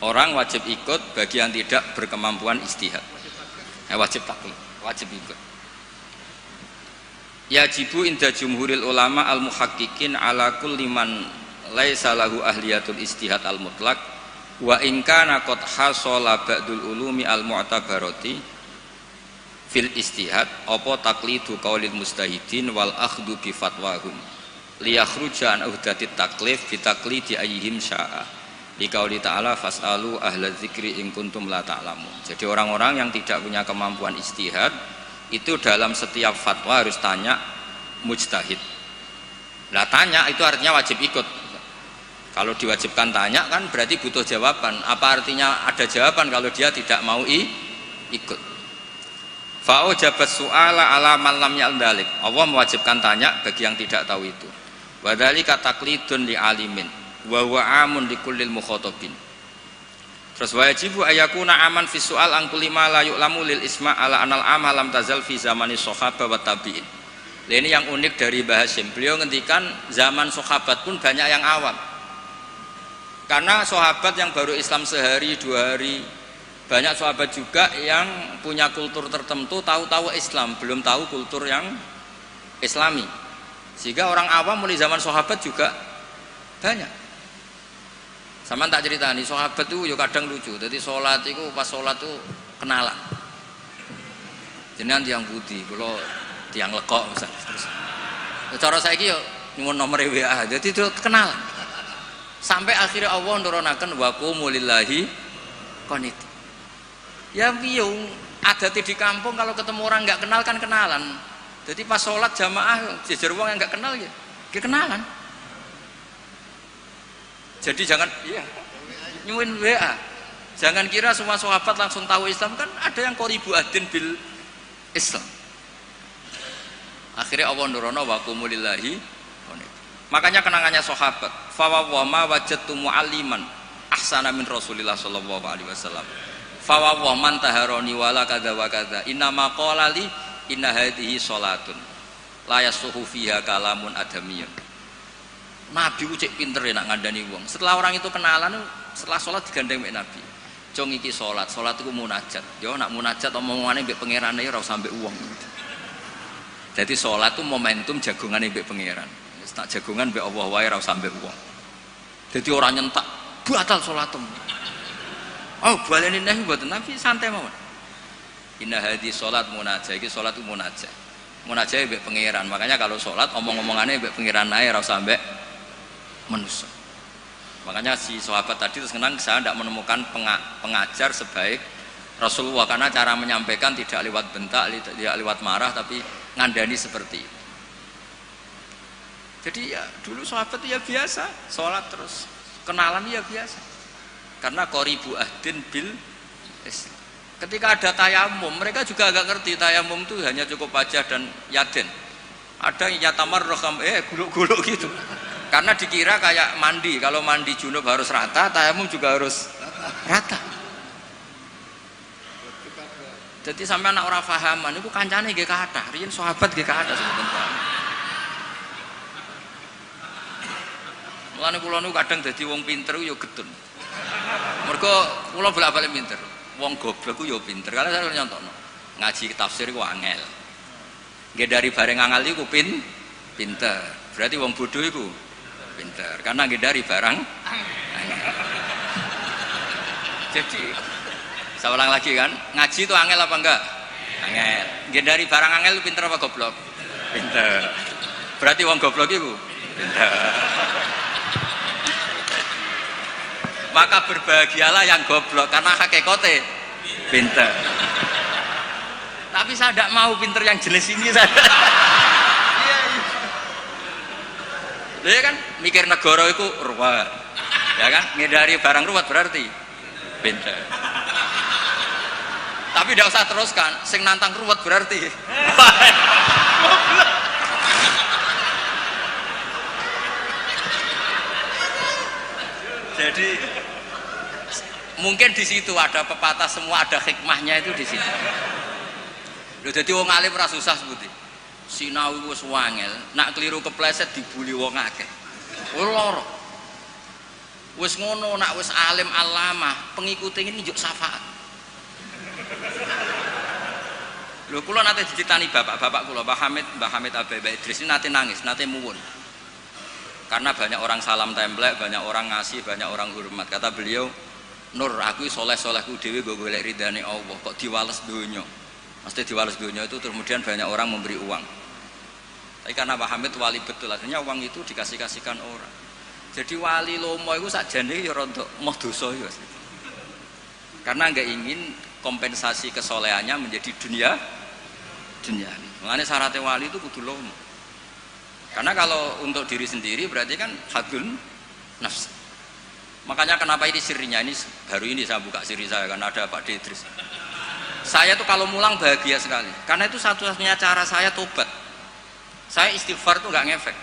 Orang wajib ikut bagi yang tidak berkemampuan istihad. Wajib taklid, wajib ikut. Yajibu inda jumhuril ulama al muhaqqiqin ala kulli man laisa lahu ahliyatul istihad al mutlaq wa in kana qad hasala ba'dul ulumi al mu'tabarati fil istihad apa taklidu qaulil mustahidin wal akhdhu bi fatwahum liyakhruja an uhdatit taklif bi taklidi ayyihim syaa liqauli ta'ala fasalu ahla dzikri in kuntum la ta'lamun. Jadi orang-orang yang tidak punya kemampuan istihad itu dalam setiap fatwa harus tanya mujtahid. Nah tanya itu artinya wajib ikut. Kalau diwajibkan tanya kan berarti butuh jawaban. Apa artinya ada jawaban kalau dia tidak mau ikut? Fa'u jabat su'ala ala man lam ya'dalik. Allah mewajibkan tanya bagi yang tidak tahu itu. Wa dzalika taqlidun li alimin wa huwa amun li kullil mukhatabin. Terus wajibu ayakuna aman fi su'al an kulli ma la yu'lamu lil isma' ala anal amal lam tazal fi zamani sahabah wa tabi'in. Ini yang unik dari Mbah Hasyim. Beliau ngendikan zaman sahabat pun banyak yang awam. Karena sahabat yang baru Islam sehari dua hari, banyak sahabat juga yang punya kultur tertentu, tahu-tahu Islam, belum tahu kultur yang Islami. Sehingga orang awam mulai zaman sahabat juga banyak. Sama tak cerita nih, sahabat itu ya kadang lucu. Jadi sholat itu pas sholat itu kenalan. Jenengan tiang putih, kalau tiang lekok misalnya. Terus, cara saya yo nyuwun nomor WA, jadi itu kenalan. Sampai akhirnya Allah nurunaken wa qumu lillahi qanit. Ya piye adat di kampung kalau ketemu orang nggak kenal kan kenalan. Jadi pas sholat jamaah jejer wong yang nggak kenal ya kenalan. Jadi jangan nyuwun WA. Jangan kira semua sahabat langsung tahu Islam, kan ada yang qoribu adin bil Islam. Akhirnya Allah nurono wa qumu lillahi qanit. Makanya kenangannya sahabat, fa wa ma wajadtu mualliman ahsana min Rasulillah sallallahu alaihi wasallam. Fa wa man taharani wala kadza wa kadza. Inna ma qala li inna hadhihi salatun la yasuhu fiha kalamun adamiyun. Nabi ku cek pinter ya nak ngandani wong. Setelah orang itu kenalan, setelah sholat digandeng mbek Nabi. Cung iki sholat iku munajat. Yo nak munajat omongane mbek pangerane ora usah mbek wong. Jadi sholat itu momentum jagongane mbek pangeran. Wis tak jagongan mbek Allah wae ora usah mbek wong. Jadi orang nyentak batal salatmu. Oh, baleni neh mboten tapi santai mawon. Inna hadhi salat munajah, iki salat ku munajah. Munajah mbek pangeran. Makanya kalau salat omong-omongane mbek pangeran ae ora usah mbek manusia. Makanya si sahabat tadi terus kenang saya tidak menemukan pengajar sebaik Rasulullah karena cara menyampaikan tidak lewat bentak, tidak lewat marah tapi ngandani seperti itu. Jadi ya dulu sahabat ya biasa, sholat terus kenalan ya biasa. Karena qoribu ahdin bil Islam. Ketika ada tayamum, mereka juga agak ngerti tayamum itu hanya cukup wajah dan yaden. Ada yang yatamar roham guluk-guluk gitu. Karena dikira kayak mandi, kalau mandi junub harus rata, tayamum juga harus rata. Jadi sampai anak orang fahaman, itu kancane nggih kathah, riyen sahabat nggih kathah sebenarnya. Mulane kula niku kadang dadi wong pinter yo getun. Mergo kula bolak-balik pinter. Wong goblok ku yo pinter. Karena saya nyontokno. Ngaji tafsir ku angel. Nggih dari bareng angel iku pinter. Berarti wong bodoh iku pinter. Karena nggih dari barang angel. Jadi saya ulang lagi kan, ngaji itu angel apa enggak? Angel. Nggih dari barang angel itu pinter apa goblok? Pinter. Berarti wong goblok iku pinter. Maka berbahagialah yang goblok karena hakikate pinter. Tapi saya tidak mau pinter yang jenis ini saya. Dia kan mikir negara itu ruwet, ya kan? Ngedari barang ruwet berarti pinter. Tapi tidak usah teruskan, sing nantang ruwet berarti. Jadi mungkin di situ ada pepatah semua ada hikmahnya itu di situ. Lho dadi wong alim ora susah sebuti. Sinau wis wangel, nak keliru kepleset dibuli wong akeh. Ora. Wis ngono nak wis alim alamah, pengikute ini njuk syafaat. Lho kula nate dicitani bapak-bapak kula, Mbah Hamid Abai Idris ini nate nangis, nate muwun. Karena banyak orang salam templek, banyak orang ngasih, banyak orang hormat. Kata beliau, Nur, aku soleh-solehku dewi gue golek ridhane Allah. Kok diwales dunya? Mesti diwales dunya itu kemudian banyak orang memberi uang. Tapi karena Pak Hamid wali betul, artinya uang itu dikasih-kasihkan orang. Jadi wali lomo itu sakjane ya rontok moh dosa ya. Karena nggak ingin kompensasi kesolehannya menjadi dunia. Makanya syaratnya wali itu kudu lomo. Karena kalau untuk diri sendiri berarti kan hadun nafs. Makanya kenapa ini sirinya, ini baru ini saya buka siri saya karena ada Pak Idris. Saya tuh kalau mulang bahagia sekali. Karena itu satu-satunya cara saya tobat. Saya istighfar tuh nggak ngefek.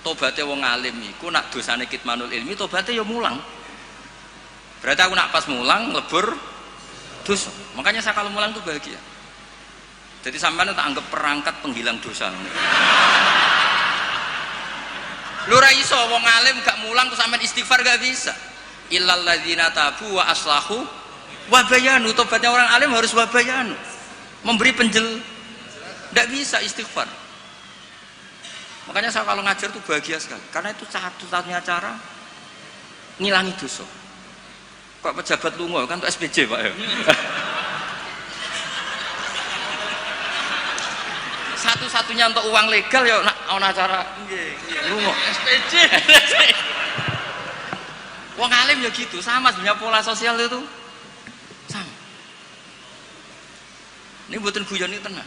Tobatnya wong alim iku nak dosane kitmanul ilmi, tobatnya ya mulang. Berarti aku nak pas mulang lebur dosa. Makanya saya kalau mulang tuh bahagia. Jadi sampean tak anggap perangkat penghilang dosa. Lu ra iso wong alim gak mulang terus sampean istighfar gak bisa. Illal ladzina tabu wa aslahu wa bayanu. Tobatnya orang alim harus wa bayanu. Memberi ndak bisa istighfar. Makanya saya kalau ngajar tuh bahagia sekali. Karena itu satu-satunya cara ngilangi dosa. Kok pejabat lunga kan tuh SPJ Pak ya. Satu-satunya untuk uang legal ya ana cara lunga SPJ. Wong alim ya gitu, sama sebenarnya pola sosial itu sama. Ini buatan guyon ini tenang.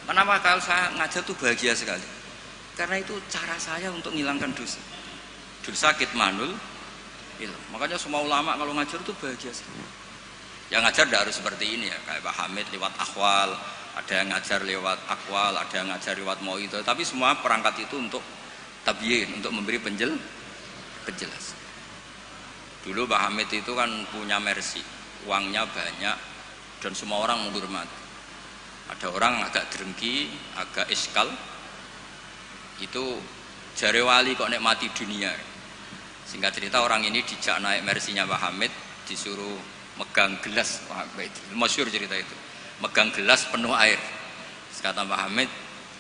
Kenapa kalau saya ngajar tuh bahagia sekali? Karena itu cara saya untuk menghilangkan dosa. Dosa kitmanul ilmu. Makanya semua ulama kalau ngajar tuh bahagia sekali. Yang ngajar tidak harus seperti ini ya, kayak Pak Hamid lewat akhwal. Ada yang ngajar lewat akwal, ada yang ngajar lewat mauidhah, tapi semua perangkat itu untuk tabyin, untuk memberi penjelasan. Dulu Pak Hamid itu kan punya mercy, uangnya banyak dan semua orang menghormati. Ada orang agak drengki, agak iskal, itu jare wali kok nikmati dunia. Singkat cerita orang ini dijak naik mercy-nya Pak Hamid, disuruh megang gelas, wah itu masyhur cerita itu. Megang gelas penuh air. Kata Pak Hamid,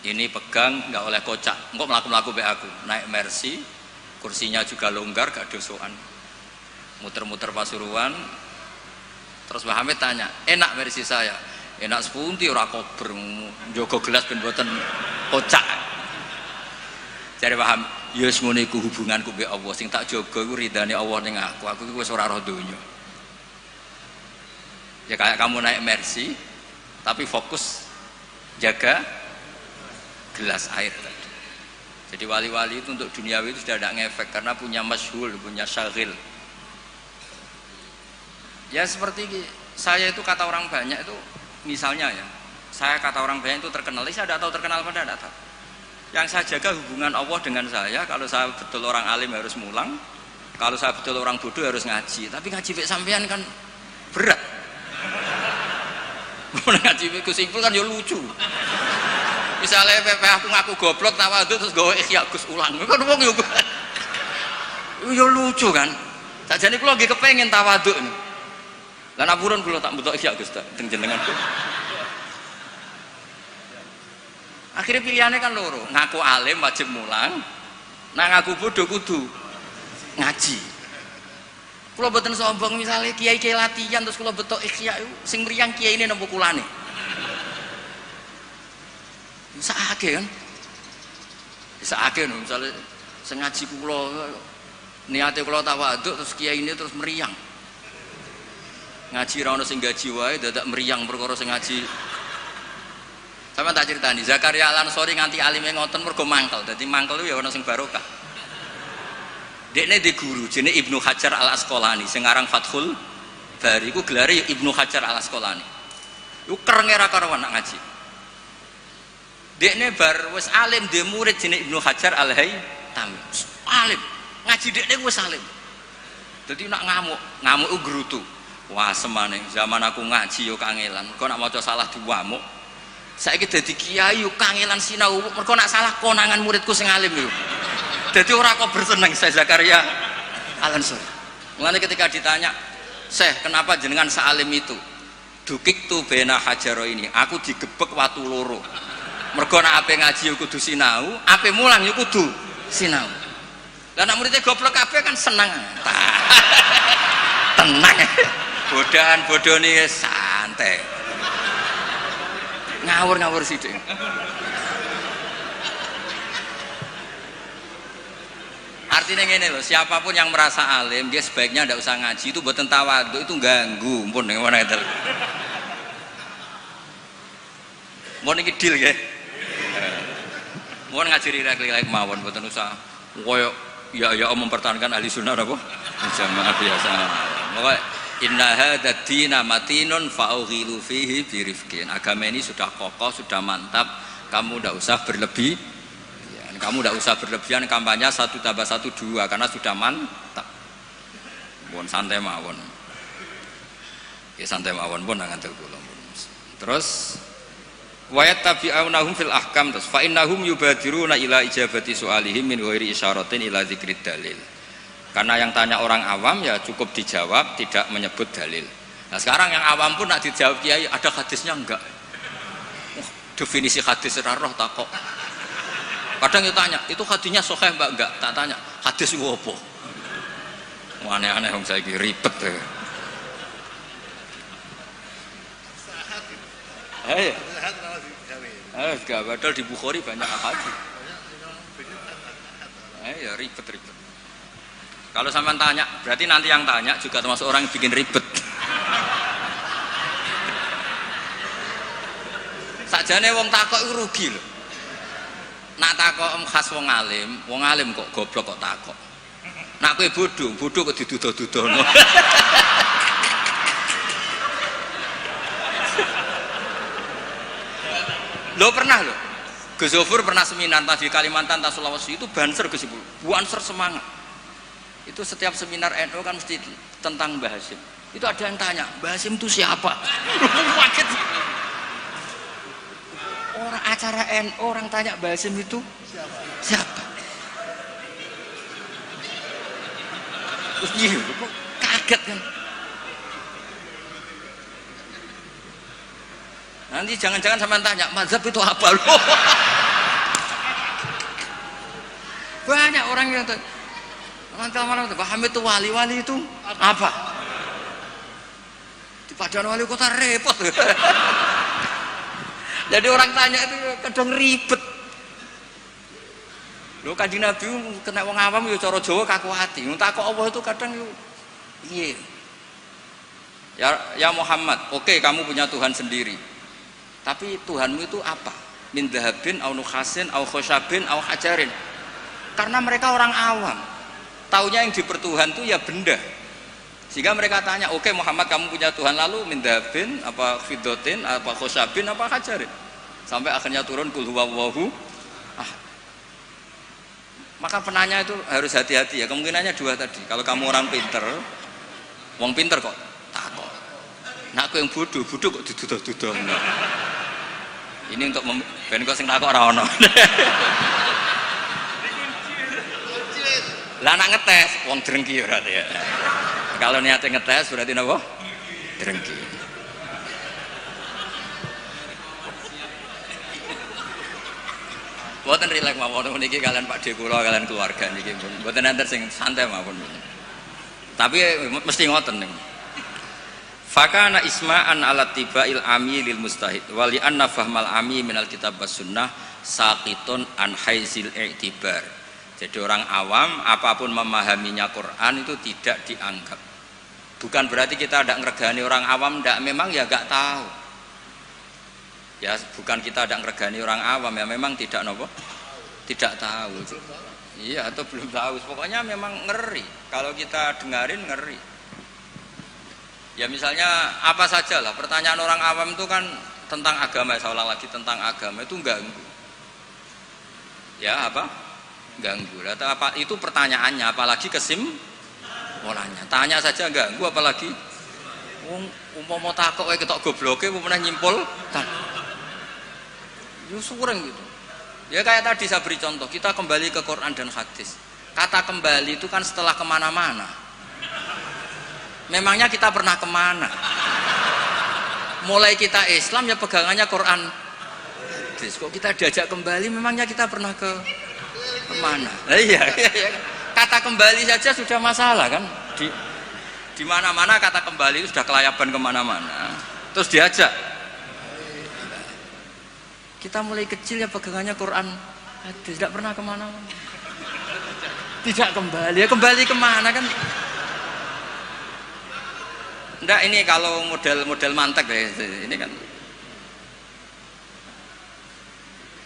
ini pegang nggak oleh kocak. Engkau melaku-melaku be aku. Naik mercy, kursinya juga longgar, gak dosoan. muter-muter Pasuruan. Terus Mbah Hamid tanya, enak versi saya? Enak sepunti ora kober, njogo gelas ben mboten kocak. Jare Mbah Hamid, ya wis ngene iku hubunganku mbek Allah, sing tak jaga iku ridane Allah ning aku iku wis ora roh donya. Ya kayak kamu naik Mercy tapi fokus jaga gelas air tadi. Jadi wali-wali itu untuk duniawi itu sudah tidak ngefek karena punya masyhul, punya syagil. Ya seperti saya itu kata orang banyak itu misalnya ya, saya kata orang banyak itu terkenal, saya tidak tahu terkenal pada tidak tahu. Yang saya jaga hubungan Allah dengan saya, kalau saya betul orang alim harus mulang, kalau saya betul orang bodoh harus ngaji. Tapi ngaji bek sampean kan berat. Ngaji bek simpul kan ya lucu. Misalnya aku ngaku goblok tawadhu terus gawe ikhya Gus ulang, kan wong yo lucu kan. Sakjane kula nggih kepengin tawadhu. Lan apuran kula tak mbutuh ikhya Gus tak teng jenengan. Akhirnya pilihannya kan loro, ngaku alim wajib mulang, nah ngaku bodoh kudu ngaji. Kula mboten sombong misalnya kiai-kiai latihan terus kula betok ikhya sing mriyang kiai ini napa kulane. Sakake kan? Sakake no misalnya sing ngaji kula niate kula tawadhu terus kiai ini terus mriyang. Ngaji ra ono sing gaji wae dadak mriyang perkara sing ngaji. Sama tak ceritani, Zakaria Al-Ansori nganti alime ngoten mergo mangkel. Dadi mangkel itu ya ana sing barokah. Dekne di guru jenenge Ibnu Hajar Al-Asqalani sing aran Fathul Bari iku gelare Ibnu Hajar Al-Asqalani. Iku kerenge ra karuan nak ngaji. Dekne bar wis alim dhe murid jenenge Ibnu Hajar Al-Haytami. Alim, ngaji dekne wis alim. Dadi nak ngamuk iku grutu. Wah semane zaman aku ngaji yo kangelan. Kok nak maca salah diwamuk. Saiki dadi kiai yo kangelan sinau mergo nak salah konangan muridku sing alim yo. Dadi ora kok berseneng saya Zakaria Al-Ansori. Mulane ketika ditanya, "Syekh, kenapa jenengan sealim itu?" Dukik tu bena hajaro ini, aku digebek watu loro. Mergo nak ape ngaji yo kudu sinau, ape mulang yo kudu sinau. Lah nak muridnya goblok kabeh kan seneng. Tenang. Bodohan-bodoni santai. Ngawur-ngawur sithik. Artinya ngene loh, siapapun yang merasa alim dia sebaiknya tidak usah ngaji, itu buatan tawadhu, itu ganggu. Mpun ning mana itu. Mun iki deal nggih. Mun ngaji rilek-rilek mawon mboten usah koyo ya mempertahankan ahli sunnah apa? Jamaah biasa. Pokoke inna hadzal dina matinun fa'ughilu fihi birifqin. Agama ini sudah kokoh, sudah mantap, kamu tidak usah berlebih. Kamu tidak usah berlebihan kampanye 1 tambah 1 2 karena sudah mantap. Pun santai mawon. Ya santai mawon pun ngantel kula. Terus wa yattabi'unahum fil ahkam terus fa innahum yubadiruna ila ijabati su'alihim min ghairi isyaratin ila dzikrid dalil. Karena yang tanya orang awam ya cukup dijawab tidak menyebut dalil. Nah sekarang yang awam pun nak dijawab kiai ada hadisnya enggak? Definisi hadis ora roh tak kok. Kadang kita tanya, itu hadisnya sahih mbak? Enggak, tak tanya, hadis itu apa? Aneh-aneh yang saya kira ribet ya. Enggak, padahal di Bukhari banyak hadis. Ya ribet-ribet. Kalau sampean tanya, berarti nanti yang tanya juga termasuk orang yang bikin ribet. Sakjane wong takok itu rugi loh. Nak takok khas wong alim kok goblok kok takok. Nak kowe bodoh kok diduduh-duduhno. Lo pernah lo? Gus Zofur pernah seminar di Kalimantan, Sulawesi itu banser Gus Ibu. Banser semangat. Itu setiap seminar NU kan mesti tentang Mbah Hasyim. Itu ada yang tanya, Mbah Hasyim itu siapa? Kaget. Orang acara NU orang tanya Mbah Hasyim itu siapa? Terus iya, kaget kan? Nanti jangan-jangan sama tanya mazhab itu apa loh? Banyak orang yang Malah Mbah Hamid itu wali itu apa? Di Padan Wali Kota repot. Jadi orang tanya itu kadang ribet. Lho Kanjeng Nabi kena wong awam ya cara Jawa kaku ati. Takok Allah itu kadang yo piye? Ya Muhammad, oke kamu punya Tuhan sendiri. Tapi Tuhanmu itu apa? Min dhahabin au nukhasin au khosabin au hajarin. Karena mereka orang awam. Taunya yang dipertuhan itu ya benda. Sehingga mereka tanya, oke Muhammad kamu punya Tuhan, lalu min dhahabin apa fiddatin apa khosabin apa hajarin. Sampai akhirnya turun kul huwallahu. Maka penanya itu harus hati-hati ya. Kemungkinannya dua tadi. Kalau kamu orang pinter, wong pinter kok takok. Nah aku yang bodoh kok diduduh-duduh. Ini untuk ben kok sing takok ora ono. Lah nak ngetes wong drengki berarti ya. Kalau niatnya ngetes berarti napa? Drengki. Mboten rileks mawon niki kalian Pak De kula kalian keluarga niki mboten enten sing santai mawon. Tapi mesti ngoten niku. Fakana isma'an ala tibail ami lil mustahid wa li anna fahmal ami minal kitab was sunnah saqitun an haizil i'tibar. Jadi orang awam apapun memahaminya Quran itu tidak dianggap. Bukan berarti kita tidak ngregani orang awam, tidak, memang ya enggak tahu. Ya bukan kita tidak ngregani orang awam, ya memang tidak nopo, tidak tahu. Iya atau belum tahu. Pokoknya memang ngeri. Kalau kita dengarin ngeri. Ya misalnya apa saja lah. Pertanyaan orang awam itu kan tentang agama. Saya ulang lagi tentang agama itu ganggu. Ya apa? Ganggu. Apa itu pertanyaannya? Apalagi kesimpulannya. Tanya saja ganggu. Apalagi umpama takok kayak ketok gobloke, umpama nyimpul. Itu sureng gitu. Ya kayak tadi saya beri contoh, kita kembali ke Quran dan hadis. Kata kembali itu kan setelah kemana-mana. Memangnya kita pernah kemana? Mulai kita Islam ya pegangannya Quran hadis. Kok kita diajak kembali, memangnya kita pernah kemana? Nah, iya. Kata kembali saja sudah masalah kan? Di mana-mana kata kembali itu sudah kelayaban kemana-mana. Terus diajak. Kita mulai kecil ya pegangannya Quran hadis, tidak pernah kemana-mana. Tidak kembali, ya kembali kemana kan? Enggak, ini kalau model mantek ya, ini kan.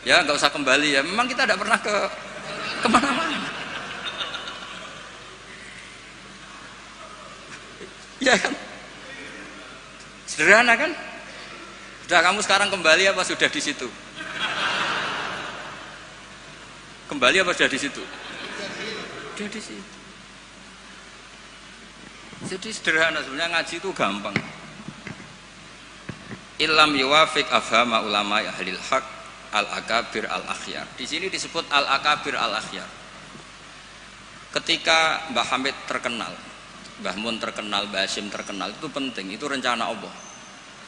Ya nggak usah kembali ya, memang kita tidak pernah kemana-mana. Ya kan? Sederhana kan? Sudah kamu sekarang kembali apa sudah di situ? Kembali apa sudah di situ? Sudah di situ. Jadi sederhana sebenarnya, ngaji itu gampang. Illam yuwafiq afhama ulama ahlil haq al-akabir al-akhyar. Di sini disebut al-akabir al-akhyar. Ketika Mbah Hamid terkenal, Mbah Mun terkenal, Mbah Hasyim terkenal, itu penting, itu rencana Allah.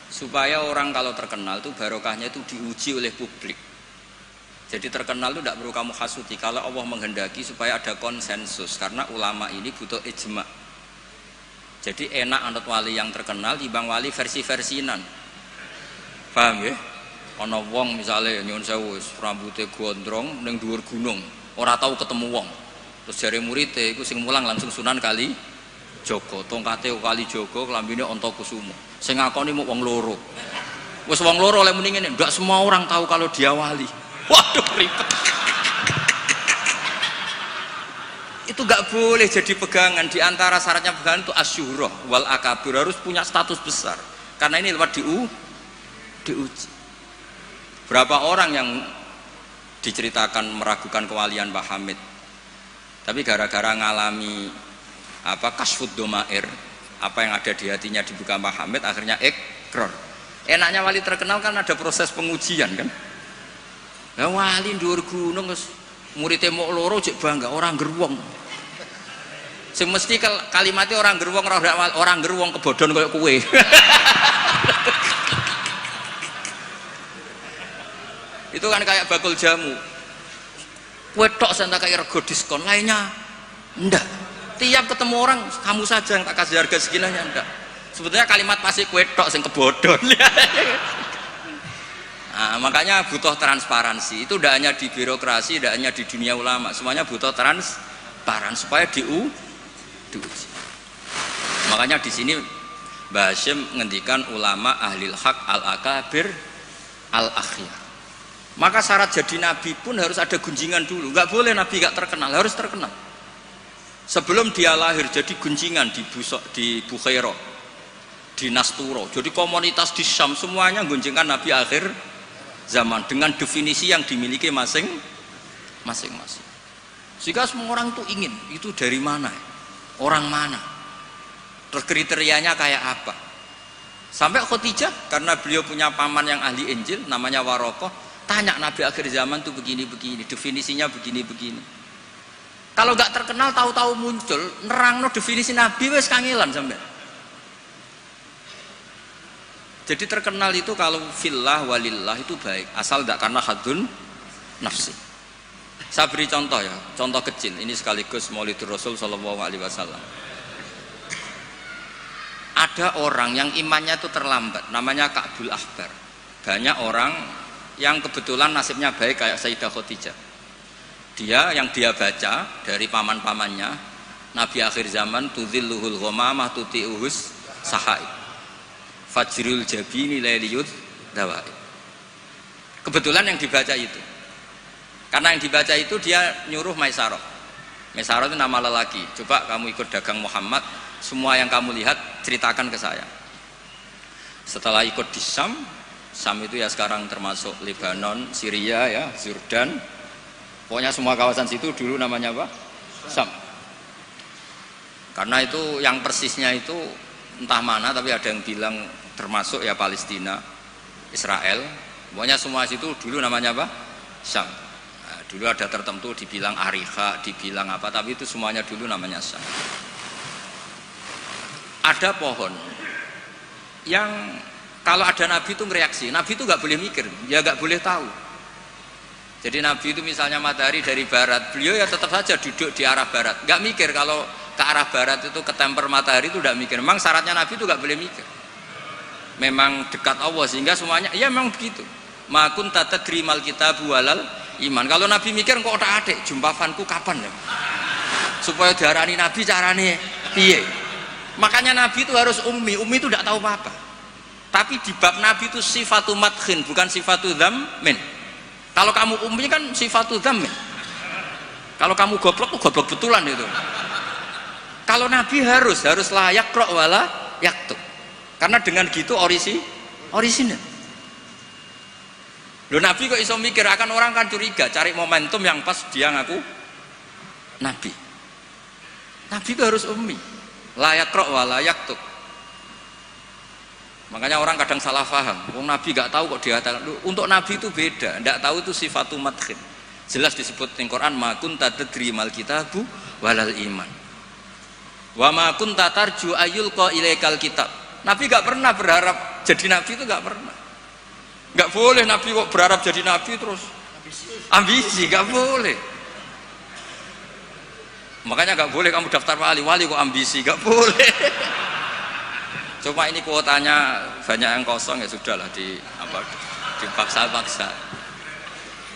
Supaya orang kalau terkenal itu barokahnya itu diuji oleh publik. Jadi terkenal itu tidak perlu kamu hasuti. Kalau Allah menghendaki supaya ada konsensus, karena ulama ini butuh ijma. Jadi enak anut wali yang terkenal dibanding wali versi-versinan. Paham ya? Ana wong misalnya nyuwun sewu rambutnya gondrong ning dhuwur gunung, ora tahu ketemu wong. Terus jare muridé iku sing mulang langsung Sunan Kali Jogo, tongkate Kali Jogo, klambine Antakusuma. Sing ngakoni mung wong loro. Wis wong loro oleh muni ngene, ndak semua orang tahu kalau dia wali. Waduh ribet. Itu gak boleh jadi pegangan. Di antara syaratnya pegangan itu asyurah wal akabir, harus punya status besar. Karena ini lewat diuji. Berapa orang yang diceritakan meragukan kewalian Mbah Hamid, tapi gara-gara ngalami kasfud domair, apa yang ada di hatinya dibuka Mbah Hamid, akhirnya ikrar. Enaknya wali terkenal kan ada proses pengujian kan. Lah wali dhuwur gunung muridé mok loro jek bangga orang geruwong. Sing mesti kalimatnya orang geruwong, orang geruwong kebodhon koyo kowe. Itu kan kayak bakul jamu. Kowe tok sing tak kaya rego diskon, lainnya ndak. Tiap ketemu orang, kamu saja yang tak kasih harga seginanya, enggak. Sebetulnya kalimat pasti kue tok sing kebodhon. Nah, makanya butuh transparansi. Itu tidak hanya di birokrasi, tidak hanya di dunia ulama, semuanya butuh transparan supaya diuji. Makanya di sini Mbah Hasyim ngendikan ulama ahlil haq al-akabir al-akhyar. Maka syarat jadi nabi pun harus ada gunjingan dulu. Enggak boleh nabi enggak terkenal, harus terkenal. Sebelum dia lahir jadi gunjingan di Bukhairah, di Nasturo. Jadi komunitas di Syam semuanya gunjingkan nabi akhir zaman dengan definisi yang dimiliki masing-masing. Jika semua orang itu ingin, itu dari mana? Orang mana? Terus kriterianya kayak apa? Sampai Khadijah karena beliau punya paman yang ahli Injil namanya Warokoh, tanya nabi akhir zaman itu begini-begini, definisinya begini-begini. Kalau nggak terkenal tahu-tahu muncul, nerangno definisi nabi wes kangelan sampai. Jadi terkenal itu kalau fillah walillah itu baik, asal tidak karena hadun nafsi. Saya beri contoh ya, contoh kecil. Ini sekaligus Maulidur Rasul Shallallahu Alaihi Wasallam. Ada orang yang imannya itu terlambat, namanya Ka'bul Ahbar. Banyak orang yang kebetulan nasibnya baik kayak Sayyidah Khadijah. Yang dia baca dari paman-pamannya, Nabi akhir zaman tudzilluhul ghamamah tuti'uhus sahaib. Fajrul jabini lailiyud dawai. Kebetulan yang dibaca itu. Karena yang dibaca itu dia nyuruh Maisarah. Maisarah itu nama lelaki. Coba kamu ikut dagang Muhammad, semua yang kamu lihat ceritakan ke saya. Setelah ikut di Syam itu ya sekarang termasuk Lebanon, Syria ya, Jordan. Pokoknya semua kawasan situ dulu namanya apa? Syam. Karena itu yang persisnya itu entah mana, tapi ada yang bilang termasuk ya Palestina, Israel. Pokoknya semua situ dulu namanya apa? Syam. Nah, dulu ada tertentu dibilang Ariha, dibilang apa, tapi itu semuanya dulu namanya Syam. Ada pohon yang kalau ada nabi itu mereaksi, nabi itu nggak boleh mikir, ya nggak boleh tahu. Jadi nabi itu misalnya matahari dari barat, beliau ya tetap saja duduk di arah barat, nggak mikir kalau ke arah barat itu ketemper matahari itu nggak mikir. Memang syaratnya nabi itu nggak boleh mikir. Memang dekat Allah sehingga semuanya, ya memang begitu. Makun tata krimal kitab walal iman. Kalau nabi mikir kok tak adik, jumpafanku kapan ya? Supaya diarani nabi carane piye? Makanya nabi itu harus ummi itu tidak tahu apa-apa. Tapi di bab nabi itu sifatu madkhin, bukan sifatu dzammin. Kalau kamu ummi kan sifatu dzammin. Kalau kamu goblok tuh goblok betulan itu. Kalau nabi harus layak rok wala yaktub. Karena dengan gitu orisinal. Loh nabi kok iso mikir, akan orang kan curiga, cari momentum yang pas dia ngaku nabi. Nabi itu harus ummi, layak rok wala yaktub. Makanya orang kadang salah paham. Wong nabi gak tahu kok dikatakan. Untuk nabi itu beda, ndak tahu itu sifatu madkhin. Jelas disebut di Quran makun tadri mal kitabu walal iman. Wa makun tatarju ayul qa ilaikal kitab. Nabi gak pernah berharap jadi nabi, itu gak pernah. Gak boleh nabi kok berharap jadi nabi terus ambisi, gak boleh. Makanya gak boleh kamu daftar wali kok ambisi, gak boleh. Cuma ini kuotanya banyak yang kosong, ya sudahlah dipaksa-paksa.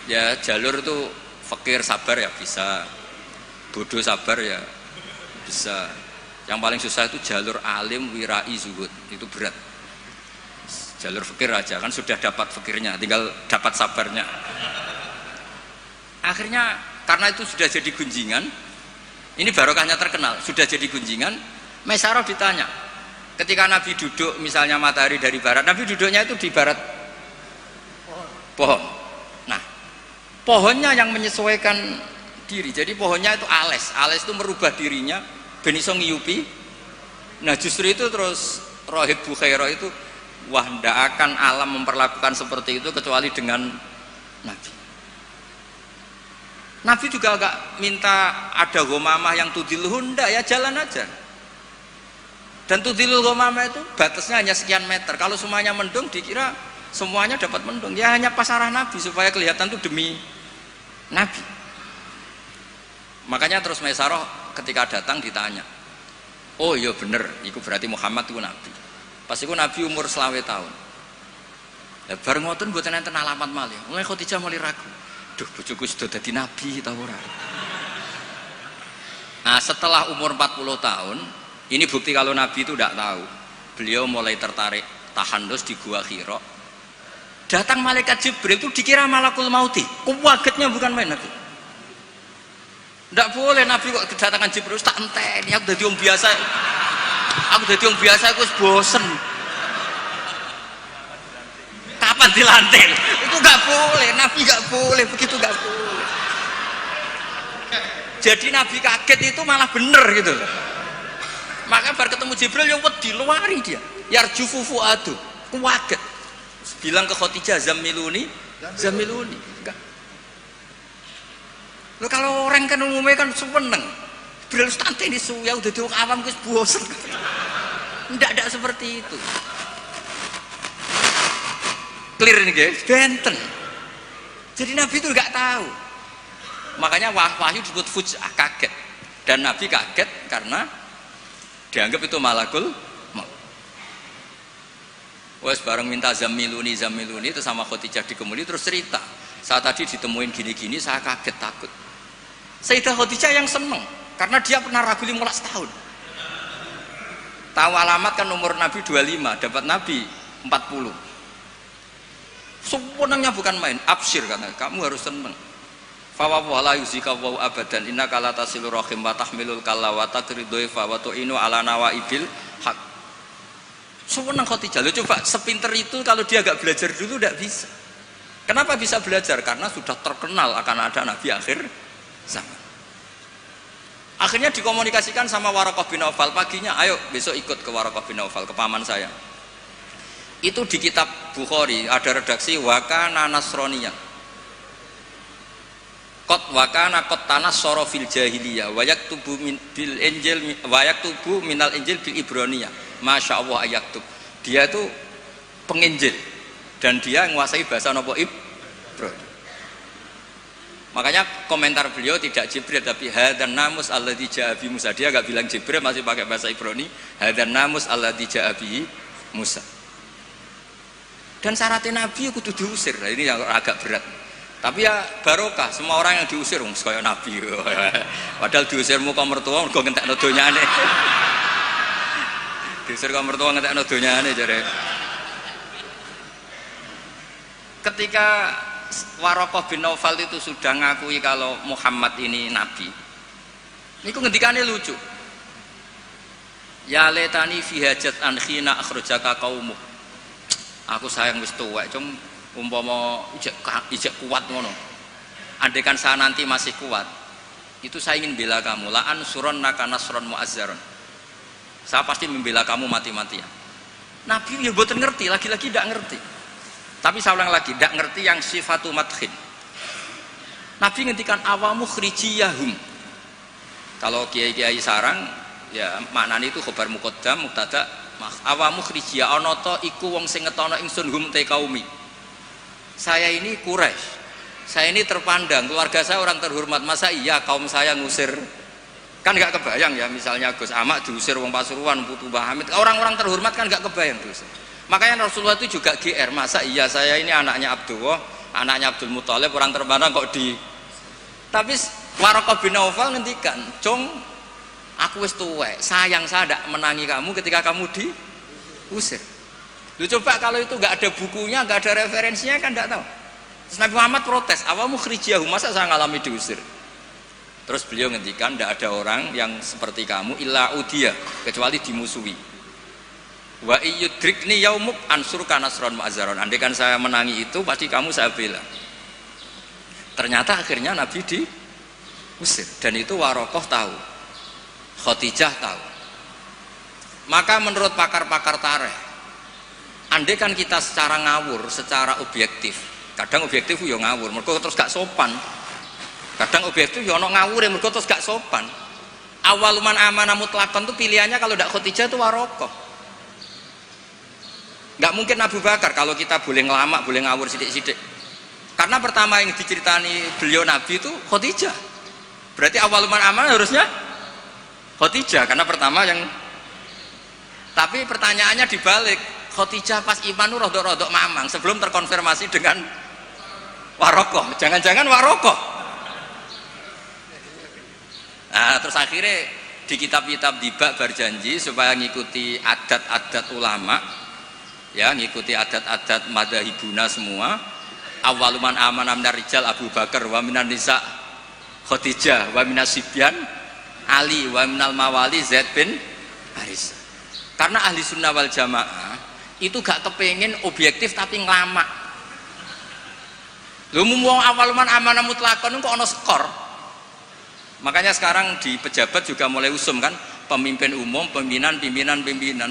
Ya jalur itu fakir sabar ya bisa, bodoh sabar ya bisa. Yang paling susah itu jalur alim wirai zuhud, itu berat. Jalur fakir aja kan sudah dapat fakirnya, tinggal dapat sabarnya. Akhirnya karena itu sudah jadi gunjingan, ini barokahnya terkenal, sudah jadi gunjingan. Maisarah ditanya, ketika Nabi duduk misalnya matahari dari barat, Nabi duduknya itu di barat pohon. Nah, pohonnya yang menyesuaikan diri. Jadi pohonnya itu ales itu merubah dirinya ben iso ngiyupi. Nah, justru itu terus Rohib Bukhairah itu, wah ndak akan alam memperlakukan seperti itu kecuali dengan Nabi. Nabi juga agak minta ada ghamamah yang tudilluh, ndak, ya jalan aja. Dan tudilul ghamamah itu batasnya hanya sekian meter. Kalau semuanya mendung dikira semuanya dapat mendung. Ya hanya pas arah Nabi supaya kelihatan itu demi Nabi. Makanya terus Maisarah ketika datang ditanya, oh iya bener, itu berarti Muhammad itu nabi. Pas itu nabi umur 20 tahun. Lah bareng ngoten mboten enten alamat malih. Mulai Khadijah mulai ragu. Duh, bojoku sudah jadi nabi ta ora? Nah, setelah umur 40 tahun, ini bukti kalau nabi itu tidak tahu. Beliau mulai tertarik tahandus di Gua Hira. Datang malaikat Jibril itu dikira malakul mauti. Kuwagetnya bukan main nabi. Tidak boleh nabi kok kedatangan Jibril tak enteni. Aku jadi orang biasa. Aku bosen. Kapan dilantik? Itu nggak boleh. Nabi nggak boleh begitu, nggak boleh. Jadi nabi kaget itu malah bener gitu. Maka bar ketemu Jibril yang wedi luari dia. Yarjufu fuadu. Kuwaget. Bilang ke Khadijah zamiluni. Enggak. Loh, kalau orang kan umumnya kan seneng. Jibril stanti di suya udah diwong awam wis bosen. Tidak seperti itu. Clear ini guys, benten. Jadi Nabi itu nggak tahu. Makanya wahyu disebut fuj'ah, kaget. Dan Nabi kaget karena dianggap itu malakul maut. Wes bareng minta zamiluni itu sama Khadijah dikemuli terus cerita. Saat tadi ditemuin gini-gini saya kaget takut. Sayyidah Khadijah yang seneng karena dia pernah ragu 15 tahun. Tahu alamat kan umur Nabi 25, dapat Nabi 40. Senangnya bukan main, absyir karena kamu harus seneng. Fa wa la yuzika wa abadan innaka la tasilur rahim wa tahmilul kalla wa taqridhuifa wa tu'inu ala nawaibil haq. Senang Khadijah. Lo coba sepinter itu kalau dia agak belajar dulu tidak bisa. Kenapa bisa belajar? Karena sudah terkenal akan ada Nabi akhir zaman. Akhirnya dikomunikasikan sama Waraqah bin Naufal paginya, ayo besok ikut ke Waraqah bin Naufal, ke paman saya. Itu di kitab Bukhari ada redaksi wakana nasroniyah. Qad wakana qad tanassara fil jahiliyah wa yaktubu bil injil wa yaktubu minal injil bil ibroniyah. Masya Allah ayaktub. Dia itu penginjil dan dia menguasai bahasa nopo Ibrani. Makanya komentar beliau tidak Jibril tapi hadan namus alladzi ja'a bi Musa. Dia enggak bilang Jibril, masih pakai bahasa Ibrani. Hadan namus alladzi ja'a bi Musa. Dan syaratnya Nabi kudu diusir. Nah, ini yang agak berat. Tapi ya barokah, semua orang yang diusir kaya Nabi. Padahal diusirmu ka mertua mergo ngentekno donyane. Diusir ka mertua ngentekno donyane jare. Ketika Waraqah bin Naufal itu sudah ngakui kalau Muhammad ini nabi. Niku ngendikane lucu. Ya letani fi hajat an khina akhrajaka qaumuk. Aku sayang wis tuwek, cung umpama ijek kuat ngono. Andaikan saya nanti masih kuat, itu saya ingin bela kamu. La ansurannaka nasron mu'azzaron. Saya pasti membela kamu mati-matian. Nabi ya mboten ngerti, lagi-lagi tidak ngerti. Tapi saya ulang lagi, tidak ngerti yang sifatu madkhin. Nabi ngendikan awamu khrijiyahum. Kalau kiai-kiai sarang, ya maknanya itu khobar muqaddam, mubtada, awamu khrijiyah ana ta iku wong sing ngetono ingsun hum te kaumi. Saya ini Quraisy. Saya ini terpandang, keluarga saya orang terhormat. Masa iya kaum saya ngusir? Kan enggak kebayang ya, misalnya Gus Ahmad diusir wong Pasuruan, Putu Bahamid. Orang-orang terhormat kan enggak kebayang diusir. Makanya Rasulullah itu juga GR, masa iya saya ini anaknya Abdullah, anaknya Abdul Muthalib, orang terpandang kok di. Tapi Waraqah bin Naufal ngendikan, "Cung, aku wis tuwek, sayang saya tidak menangi kamu ketika kamu diusir." Lu coba kalau itu nggak ada bukunya, nggak ada referensinya kan nggak tahu. Terus Nabi Muhammad protes, "Awamu khrijiyahum, masa saya ngalami diusir?" Terus beliau ngendikan, "Tidak ada orang yang seperti kamu illa udiya, kecuali dimusuhi. Wa iyyudrikni yaumuk ansurka nasron mu'azzaron." Andaikan saya menangi itu pasti kamu saya bela. Ternyata akhirnya Nabi diusir dan itu Waraqah tahu, Khadijah tahu. Maka menurut pakar-pakar tarikh, andaikan kita secara ngawur, secara objektif, kadang objektif yo ngawur, mergo terus gak sopan. Kadang objektif yo ono ngawur mergo terus gak sopan. Awaluman amanah mutlaqan itu pilihannya kalau ndak Khadijah itu Waraqah. Nggak mungkin Abu Bakar kalau kita boleh ngelamak, boleh ngawur sidik-sidik. Karena pertama yang diceritani beliau Nabi itu Khadijah. Berarti awal man aman harusnya Khadijah karena pertama yang. Tapi pertanyaannya dibalik, Khadijah pas iman itu rodok-rodok mamang sebelum terkonfirmasi dengan Warokoh. Jangan-jangan Warokoh. Nah, terus akhirnya di kitab-kitab dibak berjanji supaya ngikuti adat-adat ulama, ya ngikuti adat-adat madzhabuna semua. Awaluman amanah minar rijal Abu Bakar wa minan nisa Khadijah wa minas sibyan Ali wa minal mawali Zaid bin Haris. Karena ahli sunnah wal jamaah itu gak kepengen objektif tapi ngelamak. Lho wong awaluman amanah mutlakon kok ana skor. Makanya sekarang di pejabat juga mulai usum kan, pemimpin umum, pimpinan.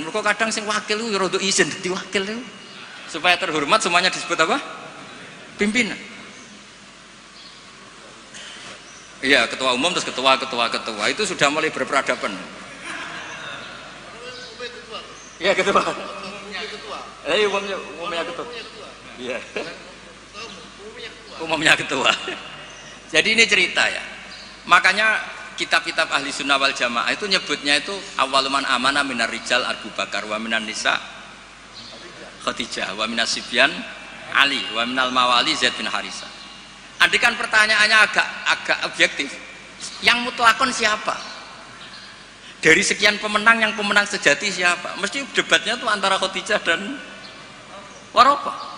Mereka kadang sing wakil itu rada izin dadi wakil itu. Supaya terhormat semuanya disebut apa? Pimpinan. Iya, ketua umum terus ketua itu sudah mulai berperadaban. Iya, ketua. Umumnya ketua. Iya. Umumnya ketua. Jadi ini cerita ya. Makanya kitab-kitab ahli sunnah wal jamaah itu nyebutnya itu awaluman amanah minar rijal Abu Bakar wa minan nisa Khadijah wa minas sibyan Ali wa minal mawali Zaid bin Harisah. Andikan pertanyaannya agak objektif, yang mutlakon siapa? Dari sekian pemenang yang pemenang sejati siapa? Mesti debatnya tuh antara Khadijah dan Warokoh.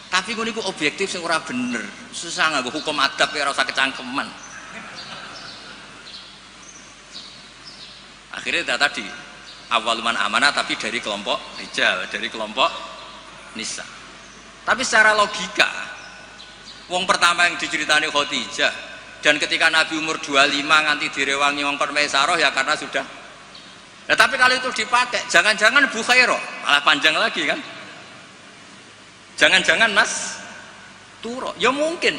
Tapi gue niku objektif sing ora bener, susah nggak hukum adab ya rasa kecangkeman. Akhirnya tadi awaluman amanah tapi dari kelompok rijal, dari kelompok nisa. Tapi secara logika, wong pertama yang diceritani Khadijah, dan ketika Nabi umur 25 nganti direwangi wong kon Maisaroh ya karena sudah. Nah, tapi kalau itu dipakai, jangan-jangan Bukhairah malah panjang lagi kan? Jangan-jangan Mas Turo, ya mungkin.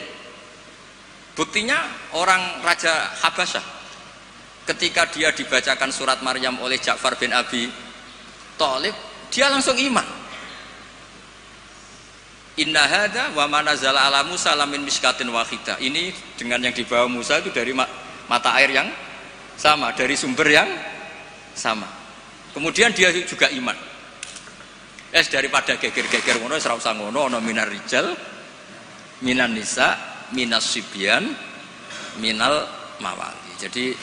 Buktinya orang Raja Habasyah, ketika dia dibacakan surat Maryam oleh Ja'far bin Abi Thalib, dia langsung iman. Inna hadza wa ma nazala ala Musa lamin miskatin wahidah. Ini dengan yang dibawa Musa itu dari mata air yang sama, dari sumber yang sama. Kemudian dia juga iman. Daripada geger-geger ngono ora usah ngono, ana minar rijal, minan nisa, minas sibyan, minal mawali. Jadi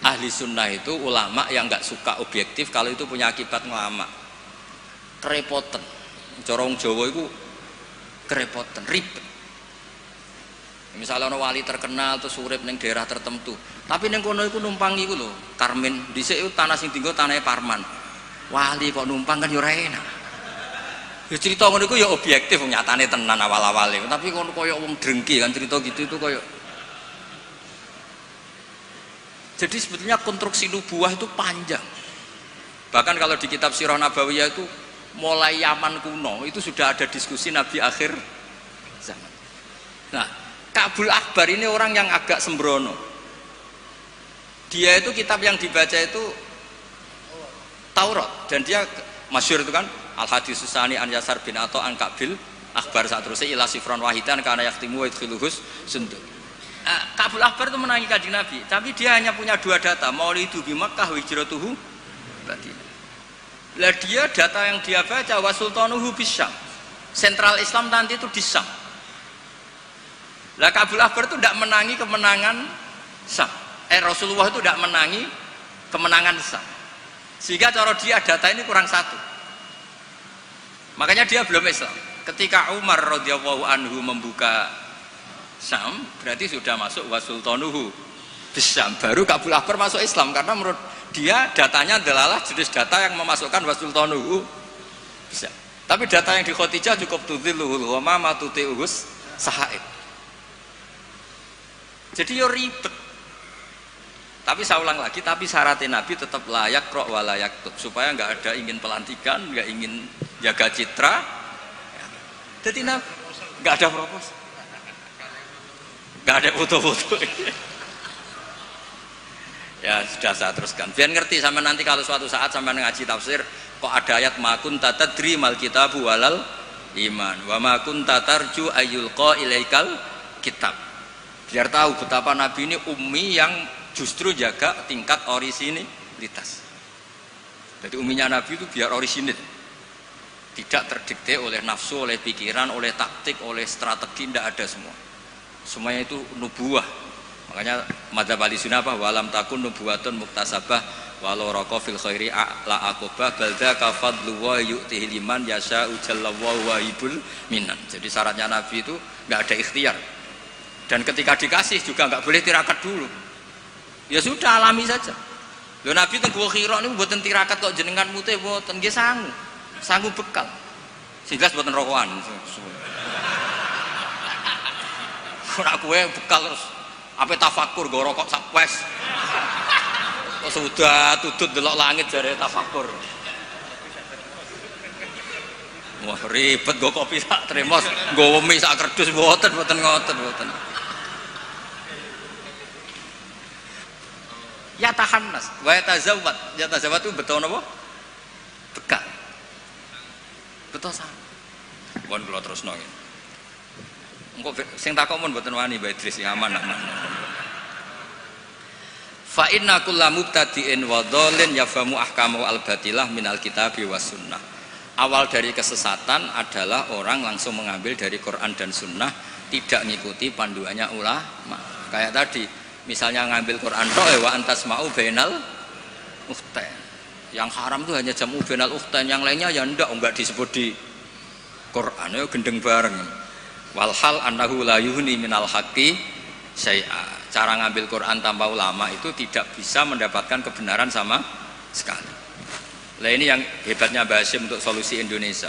ahli sunnah itu ulama yang nggak suka objektif kalau itu punya akibat ngelama. Kerepotan. Corong Jawa itu kerepotan, ribet. Misalnya orang wali terkenal terus urip ning daerah tertentu, tapi ning kono iku numpang iku lho, Karmen. Dhisik itu tanah sing tinggal tanahnya Parman. Wali kok numpang kan yo ora enak. Ya cerita ngono iku ya objektif nyatane tenan awal-awale, tapi kono koyo wong drengki kan cerita gitu itu koyo. Jadi sebetulnya konstruksi nubuah itu panjang. Bahkan kalau di kitab Sirah Nabawiyah itu mulai Yaman kuno itu sudah ada diskusi Nabi akhir zaman. Nah, Ka'bul Akbar ini orang yang agak sembrono. Dia itu kitab yang dibaca itu Taurat, dan dia masyhur itu kan Al-Hadis Susani an Yasar bin Atha an Ka'bil Akbar saat terusnya ila sifron wahidan karena yaktimu wa idkhiluhus sunduq. Ka'bul Akbar itu menangi Kanjeng Nabi, tapi dia hanya punya dua data, maulidu bi Makkah wa hijratuhu Madinah. Lah dia data yang dia baca wa sultanuhu bisyam. Sentral Islam nanti itu di Syam. Lah Ka'bul Akbar itu tidak menangi kemenangan Syam. Rasulullah itu tidak menangi kemenangan Syam. Sehingga cara dia data ini kurang satu. Makanya dia belum Islam. Ketika Umar radhiyallahu anhu membuka Syam, berarti sudah masuk wa sultanuhu bisyam. Baru Ka'bul Akbar masuk Islam karena menurut dia datanya adalah jenis data yang memasukkan wasultanuhu bisa. Tapi data yang di Khadijah cukup tudhilluhul ghamama tuti'uhus sahaib. Jadi yo ribet. Tapi saya ulang lagi, tapi syaratnya Nabi tetap layak rok wa layak tub, supaya nggak ada ingin pelantikan, nggak ingin jaga citra. Jadi Nabi nggak ada proposal, nggak ada foto-foto. Ya sudah saya teruskan biar ngerti sampai nanti kalau suatu saat sampai ngaji tafsir kok ada ayat makun tatadri mal kitabu walal iman wa makun tatarju ayulqa ilaikal kitab, biar tahu betapa Nabi ini ummi yang justru jaga tingkat orisinilitas. Jadi uminya Nabi itu biar orisinil, tidak terdikte oleh nafsu, oleh pikiran, oleh taktik, oleh strategi, tidak ada semua. Semuanya itu nubuwah. Makanya madzhab Ahlussunnah apa? Walam takun nubuwatun muktasabah walau raqa fil khairi la aqobah balda kafadlu wa yu'tihi liman yasha'u jalla wa wahibul minan. Jadi syaratnya Nabi itu enggak ada ikhtiar. Dan ketika dikasih juga enggak boleh tirakat dulu. Ya sudah alami saja. Lho Nabi teng Gua Hira niku mboten tirakat kok jenengan mute mboten nggih sangu. Sangu bekal. Sing jelas mboten rokokan. Ora kowe bekal terus ape tafakur go rokok sak wes. Kok sudah tutut delok langit jare tafakur. Wah ribet go kopi sak tremos, nggo wemi sak kerdus mboten ngoten. Ya tahannas wa yatazawwad. Ya tazawwad itu betul napa? Bekal. Betul sama. Mohon kula terusno nggih. Engko sing takok mun mboten wani Mbak Idris ya aman. Fa inna kullu mubtadi'in wa dhalin yafhamu ahkamu al-batilah minal kitabi was sunnah. Awal dari kesesatan adalah orang langsung mengambil dari Quran dan sunnah, tidak ngikuti panduannya ulama. Kayak tadi misalnya ngambil Quran tok wa antasma'u bainal ukhtain. Yang haram itu hanya jamu bainal ukhtain, yang lainnya ya enggak disebut di Quran, ya gendeng bareng. Walhal annahu la yuhni minal haqqi syai'a. Cara ngambil Quran tanpa ulama itu tidak bisa mendapatkan kebenaran sama sekali. Lah ini yang hebatnya Mbah Hasyim untuk solusi Indonesia.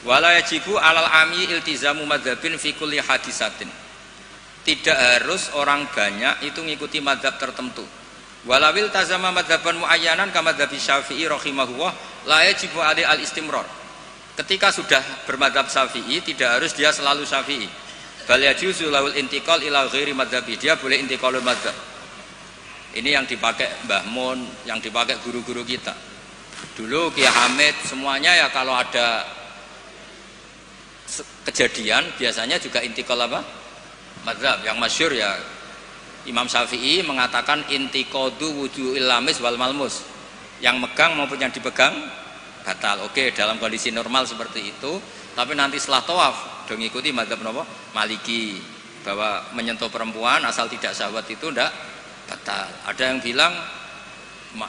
Wala yajibu alal ami iltizamu madzhabin fi kulli hadisatin. Tidak harus orang banyak itu ngikuti madzhab tertentu. Walawil tazama madzhaban muayyanan kama madzhab Syafi'i rahimahullah la yajibu alai al-istimrar. Ketika sudah bermadzhab Syafi'i tidak harus dia selalu Syafi'i. Bal yajuzu lahul intiqal ila ghairi madzhabi. Dia boleh intiqalul madzhab. Ini yang dipakai Mbah Mun, yang dipakai guru-guru kita. Dulu Kiai Hamid semuanya ya kalau ada kejadian biasanya juga intiqal apa? Madzhab. Yang masyhur ya Imam Syafi'i mengatakan intiqadu wujuhil lamis wal malmus. Yang megang maupun yang dipegang batal. Oke, dalam kondisi normal seperti itu, tapi nanti setelah tawaf dong ikuti madzhab napa? Maliki, bahwa menyentuh perempuan asal tidak syahwat itu ndak batal. Ada yang bilang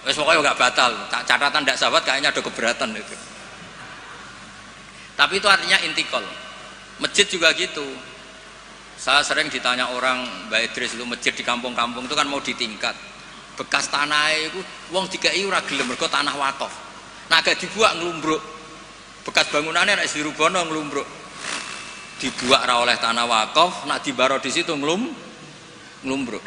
wis pokoknya enggak batal. Catatan ndak syahwat kayaknya ada keberatan itu. Tapi itu artinya intikal. Masjid juga gitu. Saya sering ditanya orang, Mbak Idris itu masjid di kampung-kampung itu kan mau ditingkat. Bekas tanah itu wong dikai ora gelem mergo tanah wakaf. Nah agak dibuat ngelumbruk. Bekas bangunannya nek dirubono ngelumbruk. Dibuat ra oleh tanah wakaf, nak dibaro di situ ngelumbruk.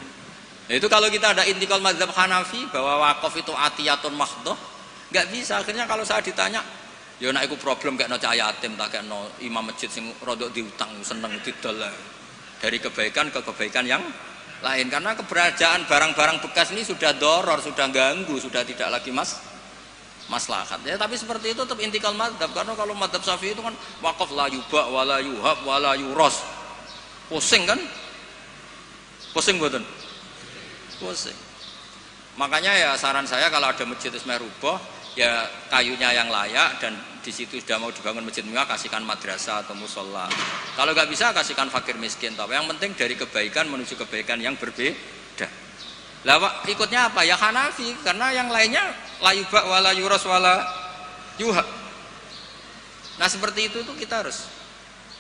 Nah, itu kalau kita ada intikal mazhab Hanafi bahwa wakaf itu atiyatun mahdhah, enggak bisa. Akhirnya kalau saya ditanya, ya nek iku problem kayak no cah yatim tak kayak no imam masjid sing rodok diutang seneng didol. Dari kebaikan ke kebaikan yang lain, karena keberadaan barang-barang bekas ini sudah doror, sudah ganggu, sudah tidak lagi maslahat ya. Tapi seperti itu tetap intikal madzhab, karena kalau madzhab Syafi'i itu kan wakaf la yuba wala yuhab wala yuros, pusing kan, pusing boten, pusing. Makanya ya saran saya kalau ada masjid ismah rubah ya kayunya yang layak, dan di situ sudah mau dibangun masjid mewah, kasihkan madrasah atau musola. Kalau nggak bisa kasihkan fakir miskin. Tapi yang penting dari kebaikan menuju kebaikan yang berbeda. Lah ikutnya apa? Ya Hanafi, karena yang lainnya la yuba wala yuras wala yuha. Nah seperti itu tuh kita harus.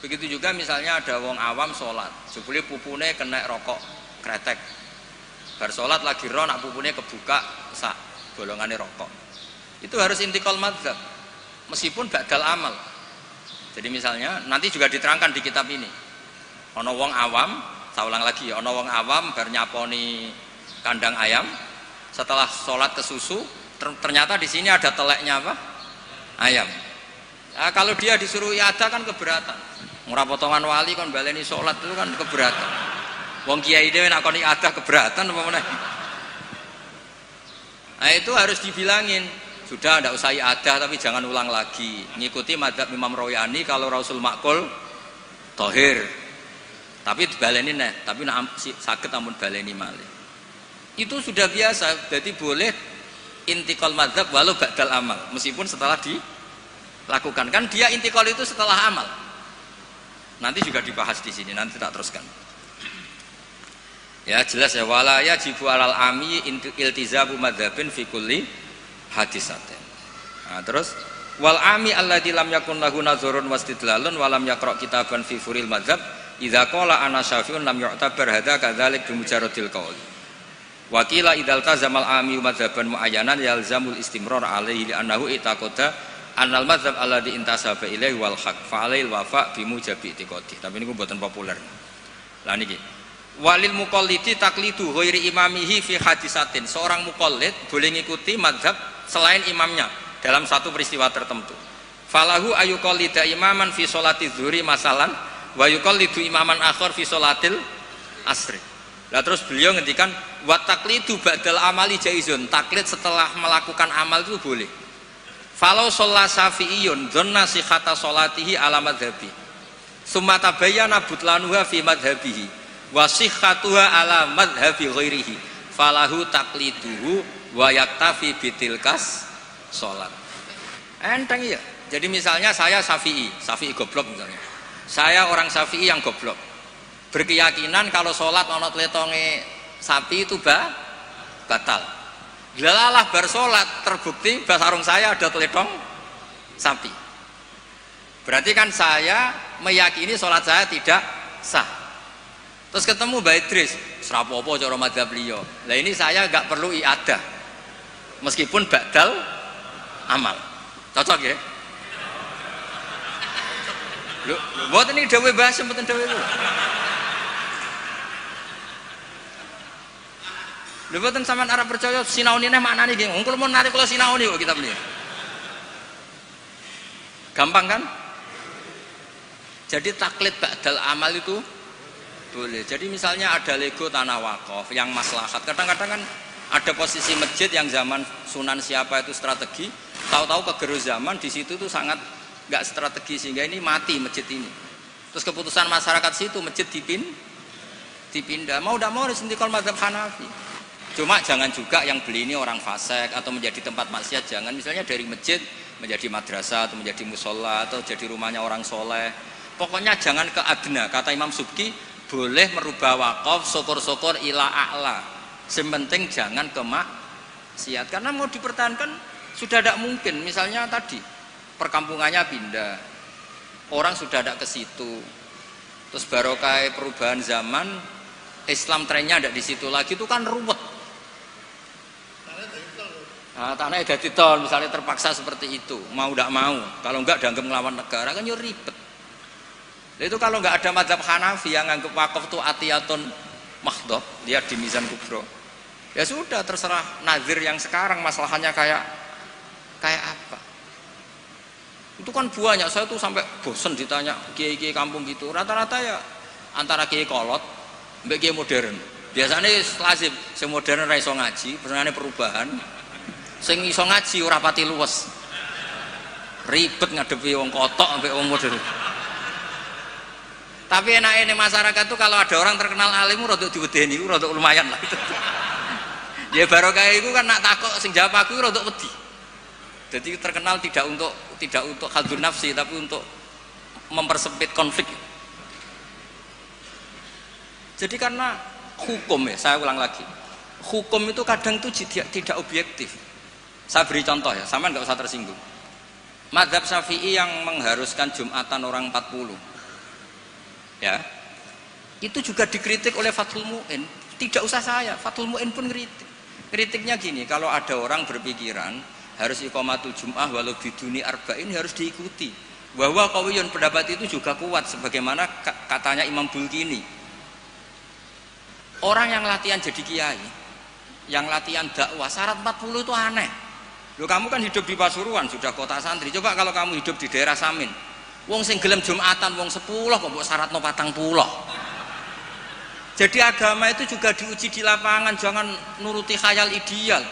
Begitu juga misalnya ada wong awam sholat, jebule pupune kena rokok kretek. Bar sholat lagi ro nak pupune kebuka sak bolongane rokok. Itu harus intikal madzhab. Meskipun badal amal. Jadi misalnya nanti juga diterangkan di kitab ini. Ono wong awam, saya ulang lagi, ono wong awam bar nyaponi kandang ayam, setelah sholat ke susu, ternyata di sini ada teleknya apa? Ayam. Nah, kalau dia disuruh iada kan keberatan. Ora potongan wali kon baleni sholat itu kan keberatan. Wong kiai dhewe nek kon iada keberatan apa meneh. Nah itu harus dibilangin. Sudah tidak usah iadah tapi jangan ulang lagi. Ngikuti madzhab Imam Royani kalau Rasul Makul Tohir. Tapi dibaleni nih, tapi sakit amun baleni malih. Itu sudah biasa, jadi boleh intikal madzhab walau ba'dal amal, meskipun setelah dilakukan. Kan dia intikal itu setelah amal. Nanti juga dibahas di sini, nanti tak teruskan. Ya jelas ya, wala yajibu alal ami iltizamu madzhabin fi kulli hadisatin. Nah, terus wal ami alladzi lam yakun lahu nazarun wastidlalun wa lam yaqra kitaban fi furil madzhab idza qala ana syafi'un lam yu'tabar hadza kadzalik bi mujarradil qaul. Wa qila idzal tazamal ami madzhaban muayyanan yalzamul istimrar alaihi li annahu itaqada annal madzhab alladzi intasaba ilaihi wal haq fa alail wafa bi mujabi itiqadi. Tapi niku mboten populer. Lah niki walil muqallidi taklidu ghairi imamihi fi hadisatin. Seorang muqallid boleh ngikuti mazhab selain imamnya dalam satu peristiwa tertentu. Falahu ayuqallida imaman fi sholati dzuhri masalan wa yuqallidu imaman akhar fi sholatil asri. Lah terus beliau ngendikan wa taklidu ba'dal amali jaizun. Taklid setelah melakukan amal itu boleh. Falau sholla syafi'iyun dzanna sihhata sholatihi ala madhabi summa tabayyana butlanuha fi madhabihi wa sihhatuha ala madhabi ghairihi falahu taqliduhu wa yaktafi bitilkas sholat. Enteng ya. Jadi misalnya saya Syafi'i goblok misalnya. Saya orang Syafi'i yang goblok. Berkeyakinan kalau sholat ono tletonge sapi itu batal. Delalah bar sholat terbukti basarung saya ada teletong sapi. Berarti kan saya meyakini sholat saya tidak sah. Terus ketemu Mbak Idris, serapopo cara madzhab beliau. Lah ini saya enggak perlu iadah. Meskipun badal amal. Cocok ya? Lho, mboten iki dhewe bahas mboten dhewe lho. Lho mboten sampean arep percaya sinaune neh maknane nggih. Wong kula mun narik kula sinaune kok kitab beliau. Gampang kan? Jadi taklid badal amal itu boleh. Jadi misalnya ada lego tanah wakaf yang maslahat. Kadang-kadang kan ada posisi masjid yang zaman Sunan siapa itu strategi, tahu-tahu kegerus zaman di situ tuh sangat nggak strategi sehingga ini mati masjid ini. Terus keputusan masyarakat situ masjid dipindah. Mau tidak mau harus intikal mazhab Hanafi. Cuma jangan juga yang beli ini orang fasik atau menjadi tempat maksiat. Jangan misalnya dari masjid menjadi madrasah atau menjadi musola atau jadi rumahnya orang soleh. Pokoknya jangan ke adna. Kata Imam Subki boleh merubah wakaf syukur-syukur ila a'la. Sementing jangan ke maksiat. Karena mau dipertahankan sudah tidak mungkin. Misalnya tadi perkampungannya pindah, orang sudah tidak ke situ. Terus barokah perubahan zaman, Islam trennya tidak di situ lagi, itu kan ruwet. Nah, tanahnya jadi tol, misalnya terpaksa seperti itu, mau tidak mau. Kalau enggak dianggap ngelawan negara kan ya ribet. Itu kalau nggak ada mazhab Hanafi yang nganggep wakaf itu atiyatun mahdhah, lihat di Mizan Kubro. Ya sudah terserah nazir yang sekarang masalahnya kayak apa. Itu kan banyak, saya tuh sampai bosen ditanya kiai-kiai kampung gitu. Rata-rata ya antara kiai kolot mbek kiai modern. Biasanya lazim sing modern ra iso ngaji, pesenane perubahan. Sing iso ngaji ora pati luwes. Ribet ngadepi wong kotok mbek wong modern. Tapi enaknya nih masyarakat tuh kalau ada orang terkenal alim rodok diwedeni, rodok lumayan lah. Ya barokah itu kan nak takok sing jawab aku rodok wedi. Jadi terkenal tidak untuk hadzun nafsi tapi untuk mempersempit konflik. Jadi karena hukum ya, saya ulang lagi. Hukum itu kadang tuh tidak objektif. Saya beri contoh ya, sama nggak usah tersinggung. Mazhab Syafi'i yang mengharuskan Jumatan orang 40. Ya, itu juga dikritik oleh Fathul Mu'in. Tidak usah saya, Fathul Mu'in pun kritik. Kritiknya gini, kalau ada orang berpikiran harus iqamatul jum'ah walau biduni arba'in harus diikuti. Bahwa qawiyun pendapat itu juga kuat sebagaimana katanya Imam Bulkini. Orang yang latihan jadi kiai, yang latihan dakwah syarat 40 itu aneh. Loh kamu kan hidup di Pasuruan, sudah kota santri. Coba kalau kamu hidup di daerah Samin. Wong sing gelem Jumatan wong 10 kok mbok syaratno 40. Jadi agama itu juga diuji di lapangan, jangan nuruti khayal ideal.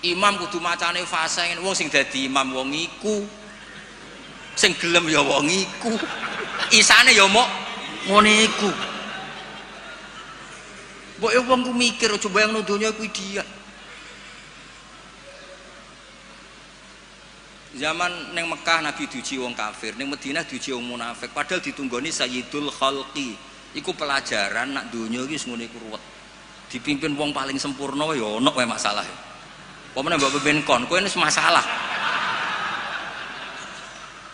Imam kudu macane fasih, wong sing dadi imam wong iku. Sing gelem ya wong iku. Isane ya mok ngene iku. Mbok e wong ku mikir coba yang donya ku dia. Zaman neng Mekah Nabi diuji wong kafir, neng Madinah diuji wong munafik, padahal ditunggoni Sayyidul Khalqi. Iku pelajaran nak donya iki wis ngene iku ruwet. Dipimpin wong paling sempurna ya ono wae masalah. Pemene mbok pimpin kon, kowe wis masalah.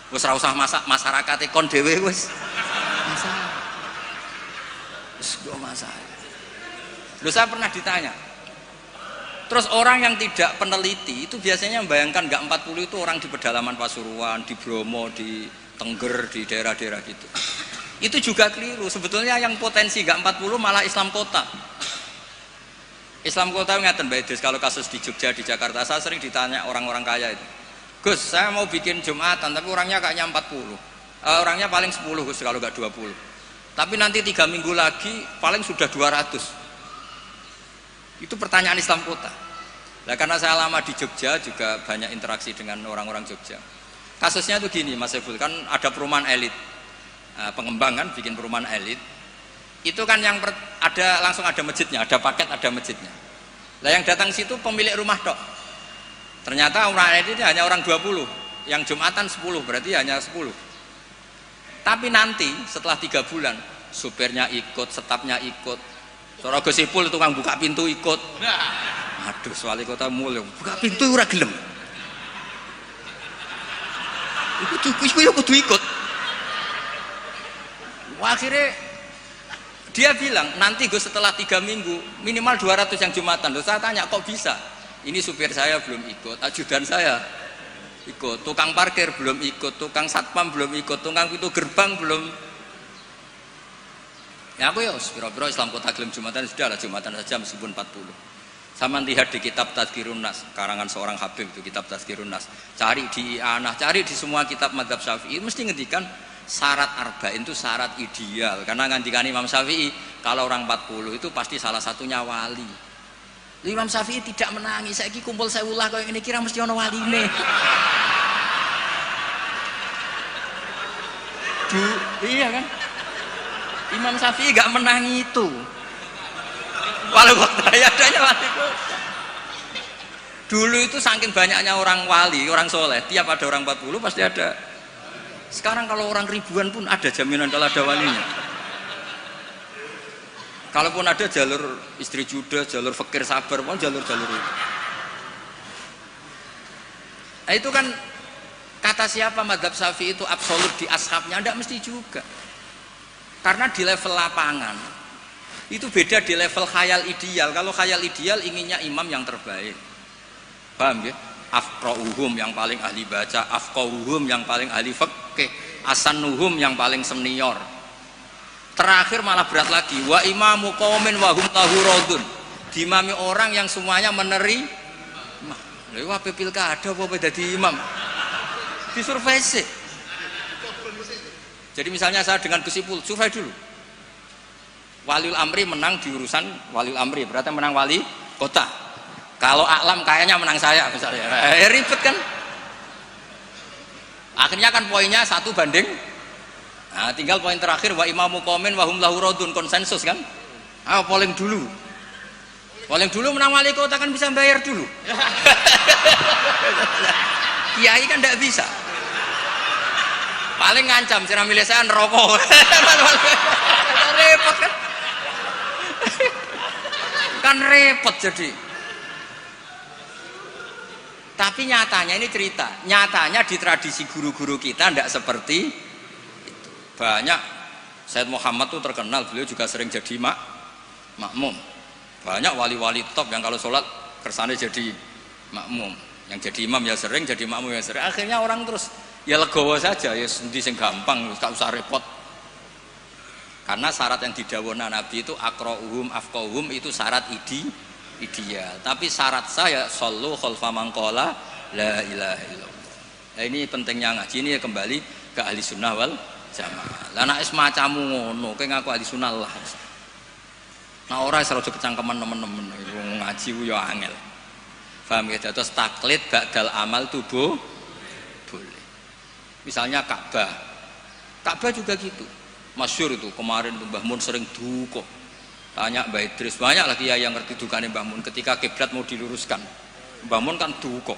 Wis ora usah masyarakat kon dhewe wis masalah. Wis go masalah. Lho saya pernah ditanya. Terus orang yang tidak peneliti itu biasanya membayangkan enggak 40 itu orang di pedalaman Pasuruan, di Bromo, di Tengger, di daerah-daerah gitu. Itu juga keliru. Sebetulnya yang potensi enggak 40 malah Islam kota. Islam kota ngeten Mbak Idris, kalau kasus di Jogja, di Jakarta, saya sering ditanya orang-orang kaya itu. Gus, saya mau bikin Jumatan tapi orangnya kayaknya 40. Orangnya paling 10 Gus kalau enggak 20. Tapi nanti 3 minggu lagi paling sudah 200. Itu pertanyaan Islam kota. Nah, karena saya lama di Jogja juga banyak interaksi dengan orang-orang Jogja. Kasusnya tuh gini Mas Ebul, kan ada perumahan elit, pengembangan bikin perumahan elit. Itu kan yang langsung ada masjidnya, ada paket ada masjidnya. Nah yang datang situ pemilik rumah tok. Ternyata perumahan elit ini hanya orang 20, yang Jumatan 10, berarti hanya 10. Tapi nanti setelah 3 bulan, supirnya ikut, stafnya ikut. Cara Gosipul tukang buka pintu ikut. Aduh, wali kota mulya buka pintu ora gelem. Iku kudu ikut. Akhirnya dia bilang nanti Gus setelah 3 minggu minimal 200 yang Jumatan. Loh, saya tanya kok bisa? Ini supir saya belum ikut, ajudan saya ikut, tukang parkir belum ikut, tukang satpam belum ikut, tukang pintu gerbang belum. Ya aku ya pira-pira Islam kota gelem Jumatan sudah lah Jumatan saja meskipun 40. Sama lihat di kitab Tazkirun Nas karangan seorang Habib itu kitab Tazkirun Nas. Cari di I'anah, cari di semua kitab mazhab Syafi'i mesti ngendikan syarat arba'in itu syarat ideal. Karena ngendikan Imam Syafi'i kalau orang 40 itu pasti salah satunya wali. Imam Syafi'i tidak menangis. Saiki kumpul sewulah koyo ngene kira mesti ana waline. Iya kan? Imam Syafi'i gak menang itu. Walau waktu adanya wali. Dulu itu saking banyaknya orang wali, orang soleh, tiap ada orang 40 pasti ada. Sekarang kalau orang ribuan pun ada jaminan kalau ada walinya. Kalaupun ada jalur istri juda, jalur fakir sabar, pun jalur-jalur itu. Nah, itu kan kata siapa mazhab Syafi'i itu absolut di ashabnya, tidak mesti juga. Karena di level lapangan itu beda di level khayal ideal. Kalau khayal ideal inginnya imam yang terbaik, paham ya? Afqahuhum yang paling ahli baca, afqahuhum yang paling ahli fikih, asanuhum yang paling senior. Terakhir malah berat lagi, wa imamu qaumin wa hum lahu radun. Dimami orang yang semuanya menerima. Lha iku ape pilkada apa dadi imam? Disurvei sih. Jadi misalnya saya dengan Gus Ipul, survei dulu. Waliul Amri menang di urusan Waliul Amri, berarti menang wali kota. Kalau Aklam kayaknya menang saya misalnya. Ribet kan? Akhirnya kan poinnya 1 banding. Nah, tinggal poin terakhir wa imamu qaumin wa hum lahu radun, konsensus kan? Ayo polling dulu. Polling dulu menang wali kota kan bisa bayar dulu. Kiai kan tidak bisa. Paling ngancam sira milih saya neraka. Repot kan? Kan repot jadi. Tapi nyatanya ini cerita. Nyatanya di tradisi guru-guru kita tidak seperti itu. Banyak Sayyid Muhammad tuh terkenal, beliau juga sering jadi makmum. Banyak wali-wali top yang kalau sholat kersane jadi makmum. Yang jadi imam ya sering, jadi makmum ya sering. Akhirnya orang terus ya legowo saja, ya sendi sing gampang, gak usah repot. Karena syarat yang didhawuhna Nabi itu aqra'uhum afqahuhum itu syarat ideal. Tapi syarat saya shallu khalfa man qala la ilaha illallah. Nah, ini pentingnya ngaji ini ya kembali ke ahli sunnah wal jamaah. Lah nek semacammu ngono, kowe ngaku ahli sunnah lah. Nah ora iso kecangkeman temen-temen ngaji ku ya angel. Paham ya? Terus taklid ba'dal amal tubuh boleh. Misalnya Ka'bah juga gitu. Masyhur itu kemarin Mbah Mun sering duka. Tanya Mbah Idris, banyak lagi ya yang ngerti dukane Mbah Mun ketika kiblat mau diluruskan. Mbah Mun kan duka.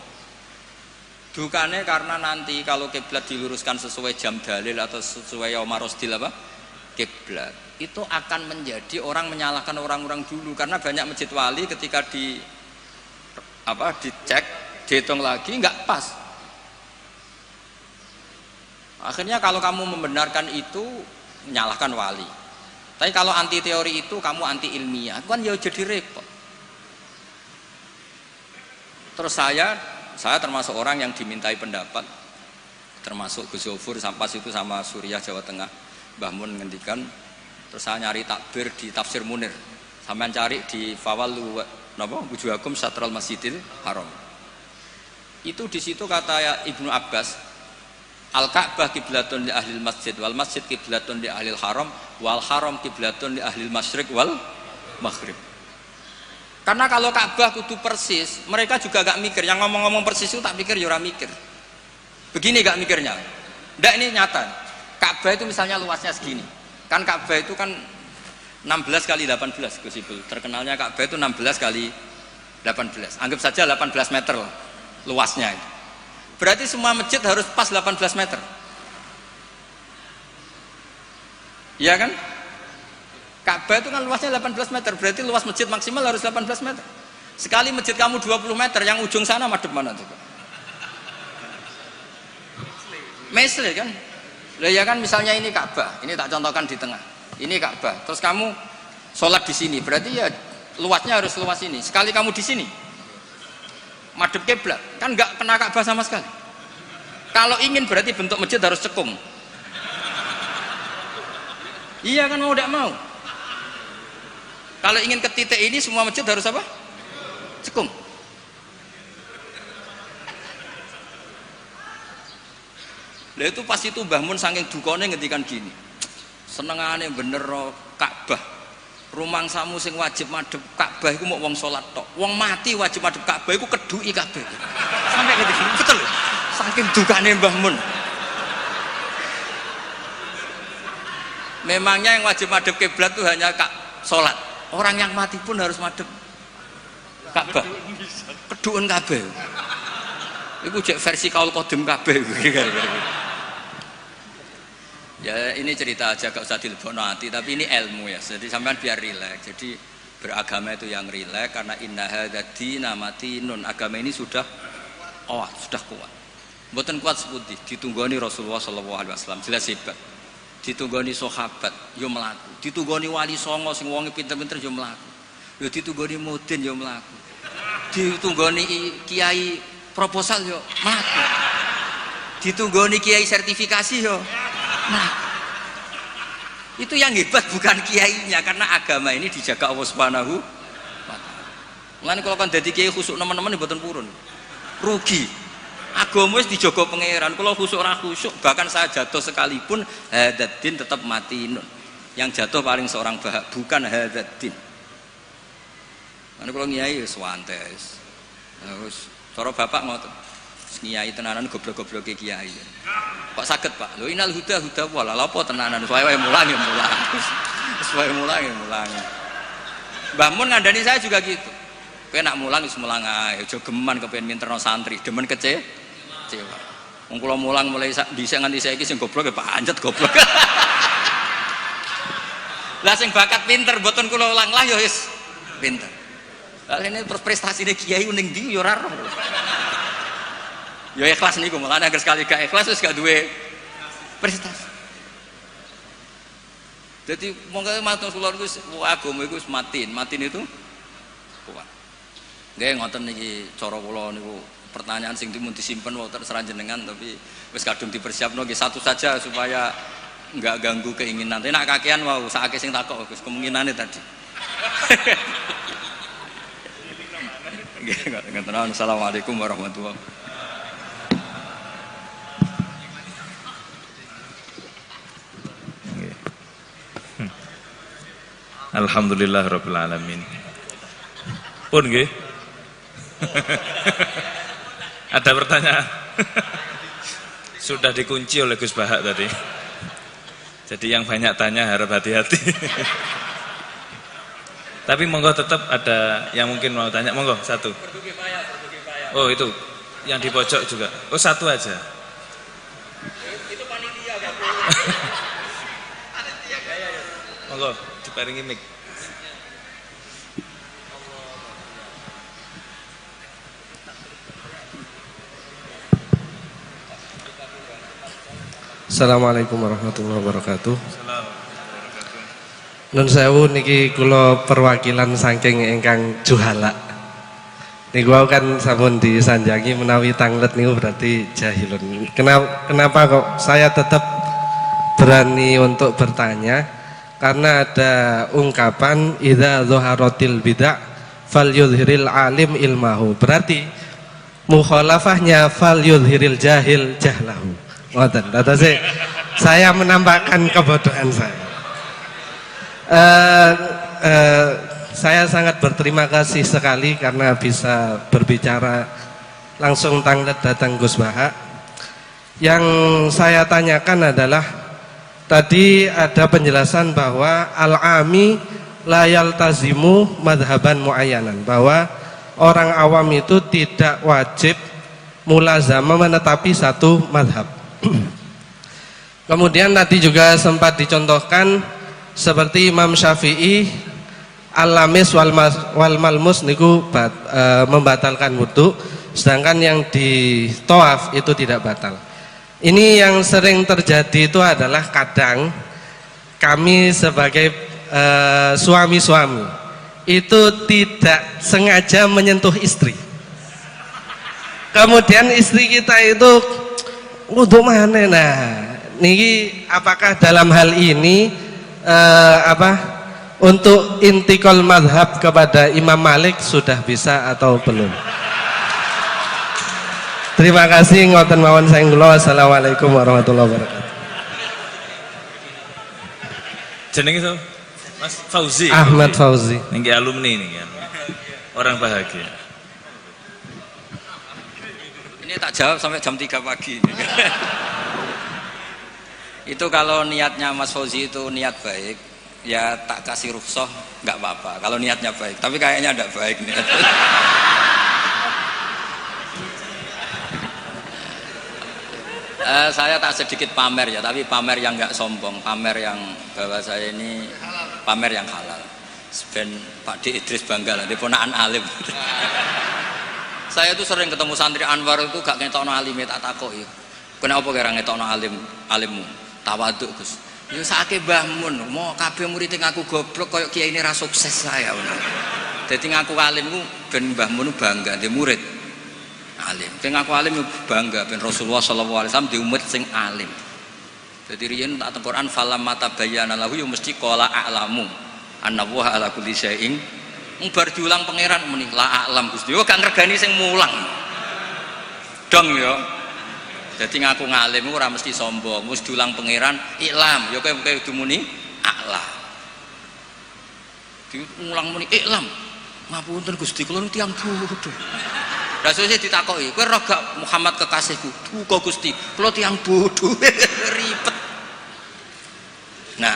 Dukane karena nanti kalau kiblat diluruskan sesuai jam dalil atau sesuai yauma rosdil apa? Kiblat. Itu akan menjadi orang menyalahkan orang-orang dulu karena banyak masjid wali ketika dicek, dihitung lagi nggak pas. Akhirnya kalau kamu membenarkan itu menyalahkan wali. Tapi kalau anti teori itu kamu anti ilmiah, kan ya jadi repot. Terus saya termasuk orang yang dimintai pendapat, termasuk Gus Zofur sampai itu sama Suriah Jawa Tengah, Mbah Mun ngendikan. Terus saya nyari takbir di Tafsir Munir, sampean cari di Fawal wujuhakum Satral Masjidil Haram. Itu di situ kata Ibnu Abbas, Al-Ka'bah kiblatun li ahlil masjid wal masjid kiblatun li ahlil haram wal haram kiblatun li ahlil masyriq wal maghrib. Karena kalau Ka'bah kudu persis, mereka juga gak mikir. Yang ngomong-ngomong persis itu tak pikir ya ora mikir. Begini gak mikirnya. Ndak, ini nyata. Ka'bah itu misalnya luasnya segini. Kan Ka'bah itu kan 16 kali 18 Gus Ibul. Terkenalnya Ka'bah itu 16 kali 18. Anggap saja 18 meter lah luasnya itu. Berarti semua masjid harus pas 18 meter. Iya kan? Ka'bah itu kan luasnya 18 meter, berarti luas masjid maksimal harus 18 meter. Sekali masjid kamu 20 meter, yang ujung sana madep mana coba? Mesle kan? Lah ya kan, misalnya ini Ka'bah, ini tak contohkan di tengah. Ini Ka'bah, terus kamu sholat di sini, berarti ya luasnya harus luas ini. Sekali kamu di sini madep kiblat, kan nggak kena Ka'bah sama sekali. Kalau ingin berarti bentuk masjid harus cekung. Iya kan, mau tidak mau. Kalau ingin ke titik ini semua masjid harus apa? Cekung. Lah itu pas itu Mbah Mun saking dukane ngendikan gini. Senengane bener Ka'bah. Rumangsamu sing wajib madhep Ka'bah iku mok wong salat tok. Wong mati wajib madhep Ka'bah iku keduki kabeh. Sampai gitu. Betul. Saking dukane Mbah Mun. Memangnya yang wajib madhep kiblat itu hanya salat. Orang yang mati pun harus madhep Ka'bah. Keduken kabeh. Iku jek versi kaul qadim kabeh. Ya ini cerita aja, gak usah dilebokno hati, tapi ini ilmu ya. Jadi sampean biar rileks. Jadi beragama itu yang rileks karena inna hadzina matinun. Agama ini sudah kuat. Mboten kuat sepundi ditunggoni Rasulullah sallallahu alaihi wasallam jelas hebat. Ditunggoni sahabat yo mlaku. Ditunggoni wali songo sing wonge pinter-pinter yo mlaku. Yo ditunggoni mudin yo mlaku. Ditunggoni kiai proposal yo mlaku. Ditunggoni kiai sertifikasi yo. Nah, itu yang hebat bukan kiainya, karena agama ini dijaga Allah Subhanahu wa taala. Mulane kalau kan dadi kiai khusuk nemen-nemen mboten purun. Rugi. Agama wis dijaga pangeran. Kalau khusuk ora khusuk, bahkan saya jatuh sekalipun hadzadin tetap matinun. Yang jatuh paling seorang bukan hadzadin. Mulane kalau kiai wis wantes. Terus cara bapak ngoten. Kiai tenanan goblok-gobloke kiai. Kok saged Pak? Lho inal huda wala lha apa tenanan wae mulang ya mulang. Wis wae mulang ya mulang. Mbah Mun ngandani saya juga gitu. Kowe nak mulang wis mulang ae, aja geman kepengin minterno santri, demen kecewa. Wong kula mulang mulai dhisik nganti saiki sing goblok ya pancet goblok. Lah sing bakat pinter mboten kula ulang lah ya wis pinter. Lah ini prestasine kiai ning ndi ya ora roh. Ya ikhlas niku, makanya agar sekali gak ikhlas wis gak duwe prestasi. Jadi monggo matur kula niku agama iku matin itu kuat. Nggih ngoten niki cara kula niku pertanyaan sing dimun disimpen wonten seranjenengan tapi wis kadung dipersiapno nggih satu saja supaya enggak ganggu keinginan. Tapi nak kakean wau sakake sing takok Gus kemungkinane tadi. Nggih ngoten. Assalamualaikum warahmatullahi wabarakatuh. Alhamdulillah rabbil alamin. Pun nggih. Ada pertanyaan? Sudah dikunci oleh Gus Bahak tadi. Jadi yang banyak tanya harap hati-hati. Tapi monggo tetap ada yang mungkin mau tanya, monggo satu. Oh itu, yang di pojok juga. Oh satu aja. Itu panitia Pak. Monggo diparingi mic. Assalamualaikum warahmatullahi wabarakatuh. Nun sewu niki kula perwakilan saking ingkang juhala. Niku kan sampun disanjangi menawi tanglet niku berarti jahilun. Kenapa kok saya tetap berani untuk bertanya? Karena ada ungkapan idza dhaharatil bid'ah falyudhiril alim ilmahu. Berarti mukhalafahnya falyudhiril jahil jahlahu. Ngoten. Saya menambahkan kebodohan saya. Saya sangat berterima kasih sekali karena bisa berbicara langsung tanglet datang Gus Baha. Yang saya tanyakan adalah tadi ada penjelasan bahwa al-ami la yaltazimu madhaban muayyanan, bahwa orang awam itu tidak wajib mulazamah menetapi satu madhab. Kemudian tadi juga sempat dicontohkan seperti Imam Syafi'i al-lamis wal malmus niku membatalkan wudu, sedangkan yang di tawaf itu tidak batal. Ini yang sering terjadi itu adalah kadang kami sebagai suami-suami itu tidak sengaja menyentuh istri. Kemudian istri kita itu wudu mana? Nah, niki apakah dalam hal ini untuk intikal madhab kepada Imam Malik sudah bisa atau belum? Terima kasih ngoten mawon saking kula. Assalamualaikum warahmatullahi wabarakatuh. Jenenge so? Mas Fauzi. Ahmad Fauzi. Niki alumni nih kan. Orang bahagia. Ini tak jawab sampai jam 3 pagi. Itu kalau niatnya Mas Fauzi itu niat baik, ya tak kasih rukhsah nggak apa-apa. Kalau niatnya baik, tapi kayaknya tidak baik niat. Saya tak sedikit pamer ya, tapi pamer yang nggak sombong, pamer yang bahwa saya ini pamer yang halal. Ben Pak D Idris bangga lah, dia ponakan alim. Saya tuh sering ketemu santri Anwar itu gak ngetokno alime, tak takoki. Kenapa kira ngetokno alimmu? Tawaduk Gus. Ya sakake Mbah Mun, mau kabeh murid ngaku goblok koyo kiai ini ra sukses saya. Dadi ngaku alim ku ben Mbah Mun bangga di murid alim. Sing ngaku alim bangga ben Rasulullah sallallahu alaihi wasallam di umat sing alim. Dadi riyen tak teng Quran falam mata bayyana lahu ya mesti qala a'lamu annallaha ala kulli syai'in. Bar diulang pangeran muni la a'lam Gusti. Yo gak ngregani sing mulang. Dong ya. Jadi ngaku ngalim ora mesti sombong, wis diulang pangeran iklam, ya kowe kudu muni a'la. Diulang muni iklam. Ngapunten Gusti kula nu tiyang bodho. Lah sesuk ditakoki, kowe ora gak Muhammad kekasihku? Duka Gusti, kula tiyang bodho. Ribet. Nah,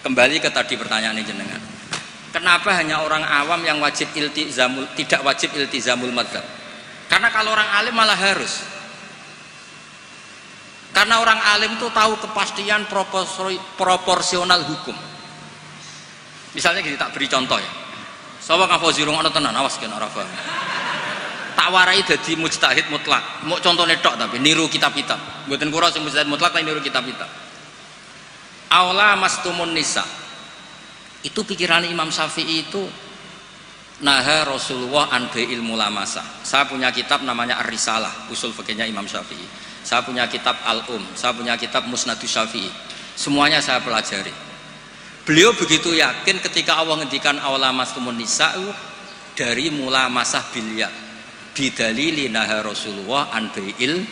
kembali ke tadi pertanyaan jenengan. Kenapa hanya orang awam yang wajib tidak wajib iltizamul madzhab? Karena kalau orang alim malah harus. Karena orang alim itu tahu kepastian proporsional hukum. Misalnya gini, tak beri contoh ya. Sapa kang Fauzi rungokno tenan, awas kan ora paham. Tak warai dadi mujtahid mutlak. Mau contohnya tok tapi niru kitab-kitab. Mboten kura sing mujtahid mutlak tapi niru kitab-kitab. Aula mastumun nisa. Itu pikiran Imam Syafi'i itu naha Rasulullah an bai'il mulamasa. Saya punya kitab namanya Ar-Risalah, usul fikihnya Imam Syafi'i. Saya punya kitab Al-Um, saya punya kitab Musnadus Syafi'i. Semuanya saya pelajari. Beliau begitu yakin ketika Allah ngendikan aula mastumun nisa dari mulamasah bilyat. Bidalili naha Rasulullah an bai'il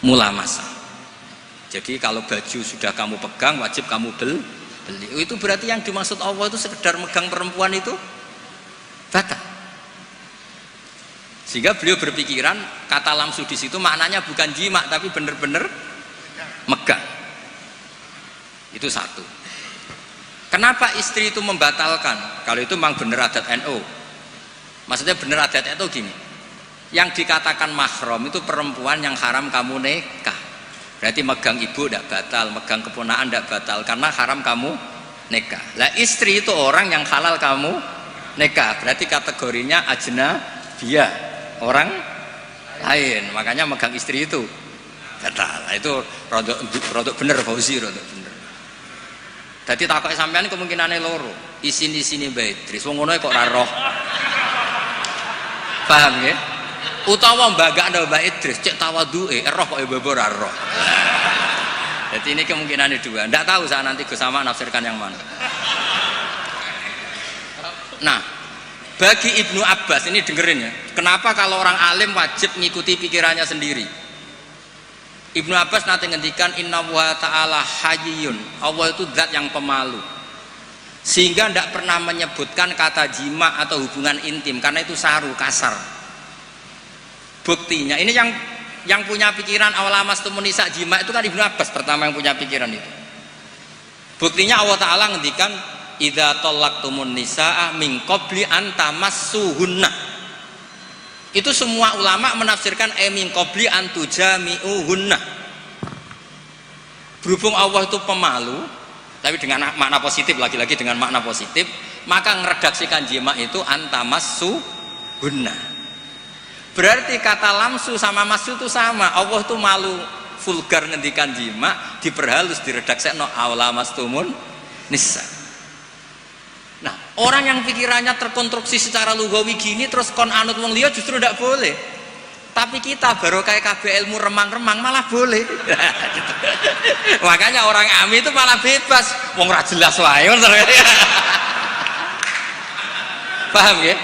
mulamasah. Jadi kalau baju sudah kamu pegang wajib kamu beli. Itu berarti yang dimaksud Allah itu sekedar megang perempuan itu batal. Sehingga beliau berpikiran kata lamsu di situ maknanya bukan jima tapi benar-benar megang. Itu satu. Kenapa istri itu membatalkan? Kalau itu memang benar adat NU. Maksudnya benar adat NU gini. Yang dikatakan mahram itu perempuan yang haram kamu nikah. Berarti megang ibu tidak batal, megang keponakan tidak batal karena haram kamu nikah. Lah istri itu orang yang halal kamu nikah. Berarti kategorinya ajnabiyah, orang lain. Makanya megang istri itu batal. Nah, itu rodok bener Fauzi, rodok bener. Jadi takut sampean kemungkinannya loro. Isin-isini Mbak Idris. Wong ngono kok ora roh. Paham ya? Utawa mbagakno Mbak Idris cek tawaduke roh kok mbok ora roh. Jadi ini kemungkinannya dua. Ndak tahu saya nanti Gus Sama nafsirkan yang mana. Nah, bagi Ibnu Abbas ini dengerin ya. Kenapa kalau orang alim wajib mengikuti pikirannya sendiri? Ibnu Abbas nanti ngendikan inna wa ta'ala hayyun. Allah itu zat yang pemalu. Sehingga tidak pernah menyebutkan kata jima atau hubungan intim karena itu saru, kasar. Buktinya ini yang punya pikiran awalamas tumunisa jima itu kan Ibnu Abbas pertama yang punya pikiran itu. Buktinya Allah Ta'ala ngendikan idza tallaqtumun nisaa min qabli an tamassuhunna. Itu semua ulama menafsirkan min qabli an tujami'uhunna. Berhubung Allah itu pemalu, tapi dengan makna positif, lagi-lagi dengan makna positif, maka meredaksikan jima itu antamassuhunna. Berarti kata lamsu sama masu itu sama. Allah itu malu vulgar ngendikan jima, diperhalus diredaksekno awlamastumun nisa. Nah, orang yang pikirannya terkonstruksi secara lugawi gini terus kon anut wong liya justru tidak boleh. Tapi kita baru kayak KB ilmu remang-remang malah boleh. Makanya orang ami itu malah bebas. Wong ora jelas wae. Paham ya?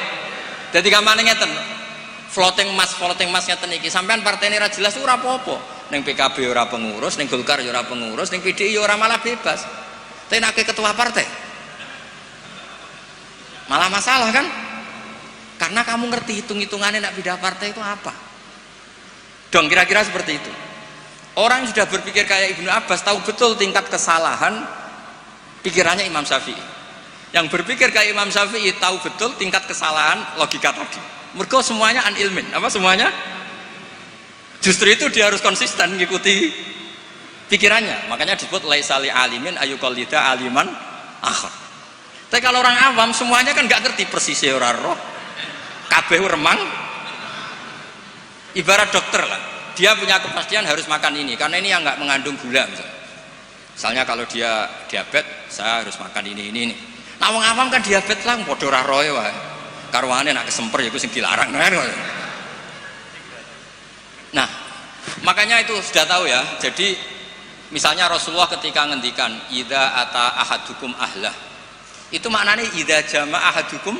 Jadi gampang ngeten. Floating mas ngeten iki. Sampean partene ora jelas ora apa-apa. Ning PKB ora pengurus, ning Golkar ya ora pengurus, ning PDI ya ora malah bebas. Tapi nek ketua partai malah masalah kan? Karena kamu ngerti hitung-hitungannya nak pindah partai itu apa dong, kira-kira seperti itu. Orang yang sudah berpikir kayak Ibnu Abbas tahu betul tingkat kesalahan pikirannya Imam Syafi'i. Yang berpikir kayak Imam Syafi'i tahu betul tingkat kesalahan logika tadi. Mergo semuanya an ilmin, apa semuanya? Justru itu dia harus konsisten mengikuti pikirannya. Makanya disebut laisa li alimin ayyuqallida aliman akhar. Tapi kalau orang awam semuanya kan nggak ngerti persis ora roh, kabeh remang. Ibarat dokter lah, dia punya kepastian harus makan ini karena ini yang nggak mengandung gula misalnya kalau dia diabetes saya harus makan ini. Nah wong awam kan diabetes lah padha ora roe wae. Karwane nak kesemper ya iku sing dilarang. Nah, makanya itu sudah tahu ya. Jadi misalnya Rasulullah ketika ngendikan idza ata ahadukum ahlah, itu maknanya idza jama'a ahadukum,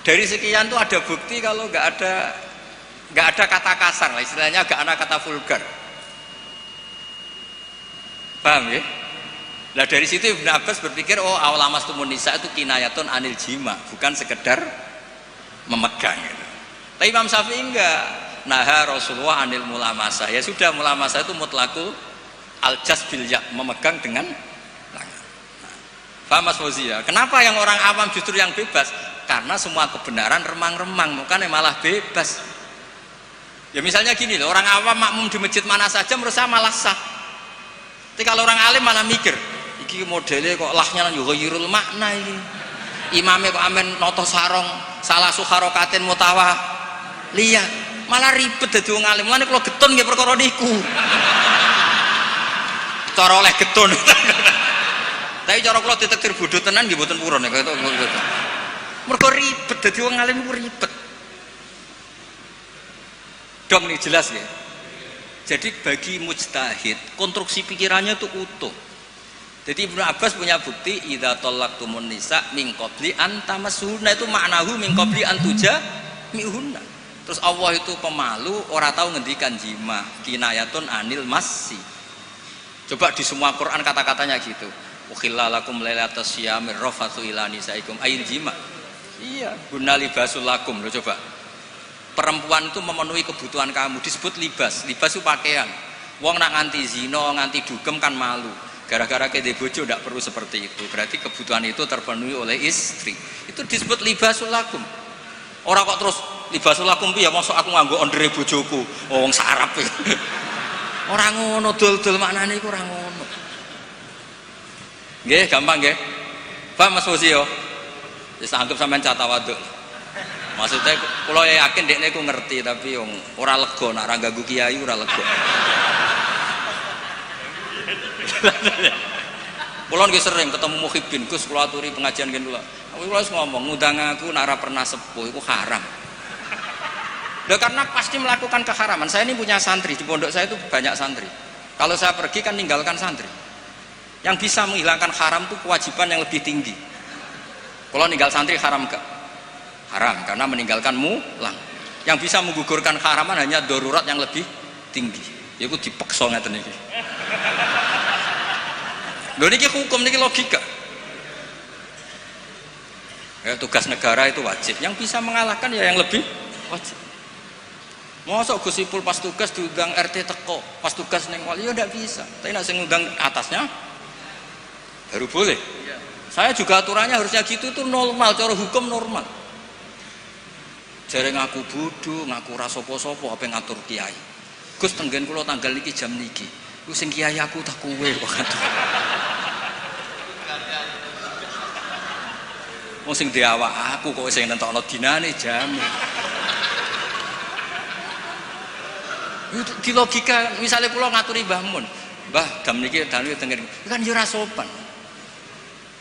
dari sekian tuh ada bukti kalau nggak ada kata kasar lah, istilahnya nggak ada kata vulgar. Paham ya? Nah dari situ Ibnu Abbas berpikir oh awlamastumun nisa itu kinayatun anil jima, bukan sekedar memegang gitu. Tapi Imam Syafi'i enggak. Naha Rasulullah anil mulamasa. Ya sudah, mulamasa itu mutlakul aljas bil ya, memegang dengan tangan. Paham Mas Fauzi ya? Kenapa yang orang awam justru yang bebas? Karena semua kebenaran remang-remang, bukan malah bebas. Ya misalnya gini loh, orang awam makmum di masjid mana saja menurut saya malah sah. Tapi kalau orang alim malah mikir, iki modelnya kok lahnya yughayirul makna ini. Imamnya kok amen noto sarong, salah suharokatin mutawa. Lihat, malah ribet dadi wong alim. Mulane kula getun nggih perkara niku. Cara oleh getun. Tapi cara kula ditektir bodho tenan nggih mboten purun nek kaya ngono. Mergo ribet dadi wong alim ku ribet. Dong nih jelas ya. Jadi bagi mujtahid konstruksi pikirannya itu utuh. Jadi Ibnu Abbas punya bukti idza talaqtumun nisa min qabli an tamassuhunna, itu maknahu min qabli an tujami'uhunna. Terus Allah itu pemalu, ora tahu ngendikan jima, kinayatun anil massi. Coba di semua Quran kata-katanya gitu. Ukhilla lakum lailatas syiyamir rafathu ila nisaikum ayil jima. Iya, guna libasul lakum. Loh coba. Perempuan itu memenuhi kebutuhan kamu, disebut libas. Libas itu pakaian. Wong nak nganti zina, nganti dugem kan malu. Gara-gara kede bojo ndak perlu seperti itu. Berarti kebutuhan itu terpenuhi oleh istri. Itu disebut libasul lakum. Ora kok terus libasul lakum piye mosok aku nganggo ondere bojoku. Wong sarap e. Ora ngono dol-dol maknane iku ora ngono. Nggih, gampang nggih. Paham Mas Fauzi yo? Wis anggap sampean catawaduk. Maksudnya kula yakin dekne ku ngerti tapi ora lega nek ora ganggu kiai ora lega. Kula nggih sering ketemu muhibin, Gus kula aturi pengajian kene kula. Kula wis ngomong ngundang aku nek ora pernah sepuh iku haram. Lah karena pasti melakukan keharaman. Saya ini punya santri di pondok saya itu banyak santri. Kalau saya pergi kan ninggalkan santri. Yang bisa menghilangkan haram itu kewajiban yang lebih tinggi. Kalau ninggal santri haram enggak? Haram karena meninggalkan mulang. Yang bisa menggugurkan haraman hanya darurat yang lebih tinggi. Yaiku dipeksa ngeten iki. Lho niki hukum niki logika. Ya, tugas negara itu wajib. Yang bisa mengalahkan ya yang lebih wajib. Mosok Gus Ipul pas tugas diundang RT teko, pas tugas ning wali ya ndak bisa. Tapi nek sing ngundang atasnya baru boleh. Saya juga aturannya harusnya gitu tuh normal, cara hukum normal. Jare ngaku bodoh, ngaku ra sapa-sapa ape ngatur kiai. Gus tenggen kula tanggal niki jam niki. Ku sing kiai aku tak kowe kok. Wong sing di awak aku kok sing nentokno dinane jam. Di logika misalnya kula ngaturi Mbah Mun. Mbah jam niki dalem tenggen. Kan yo ora sopan.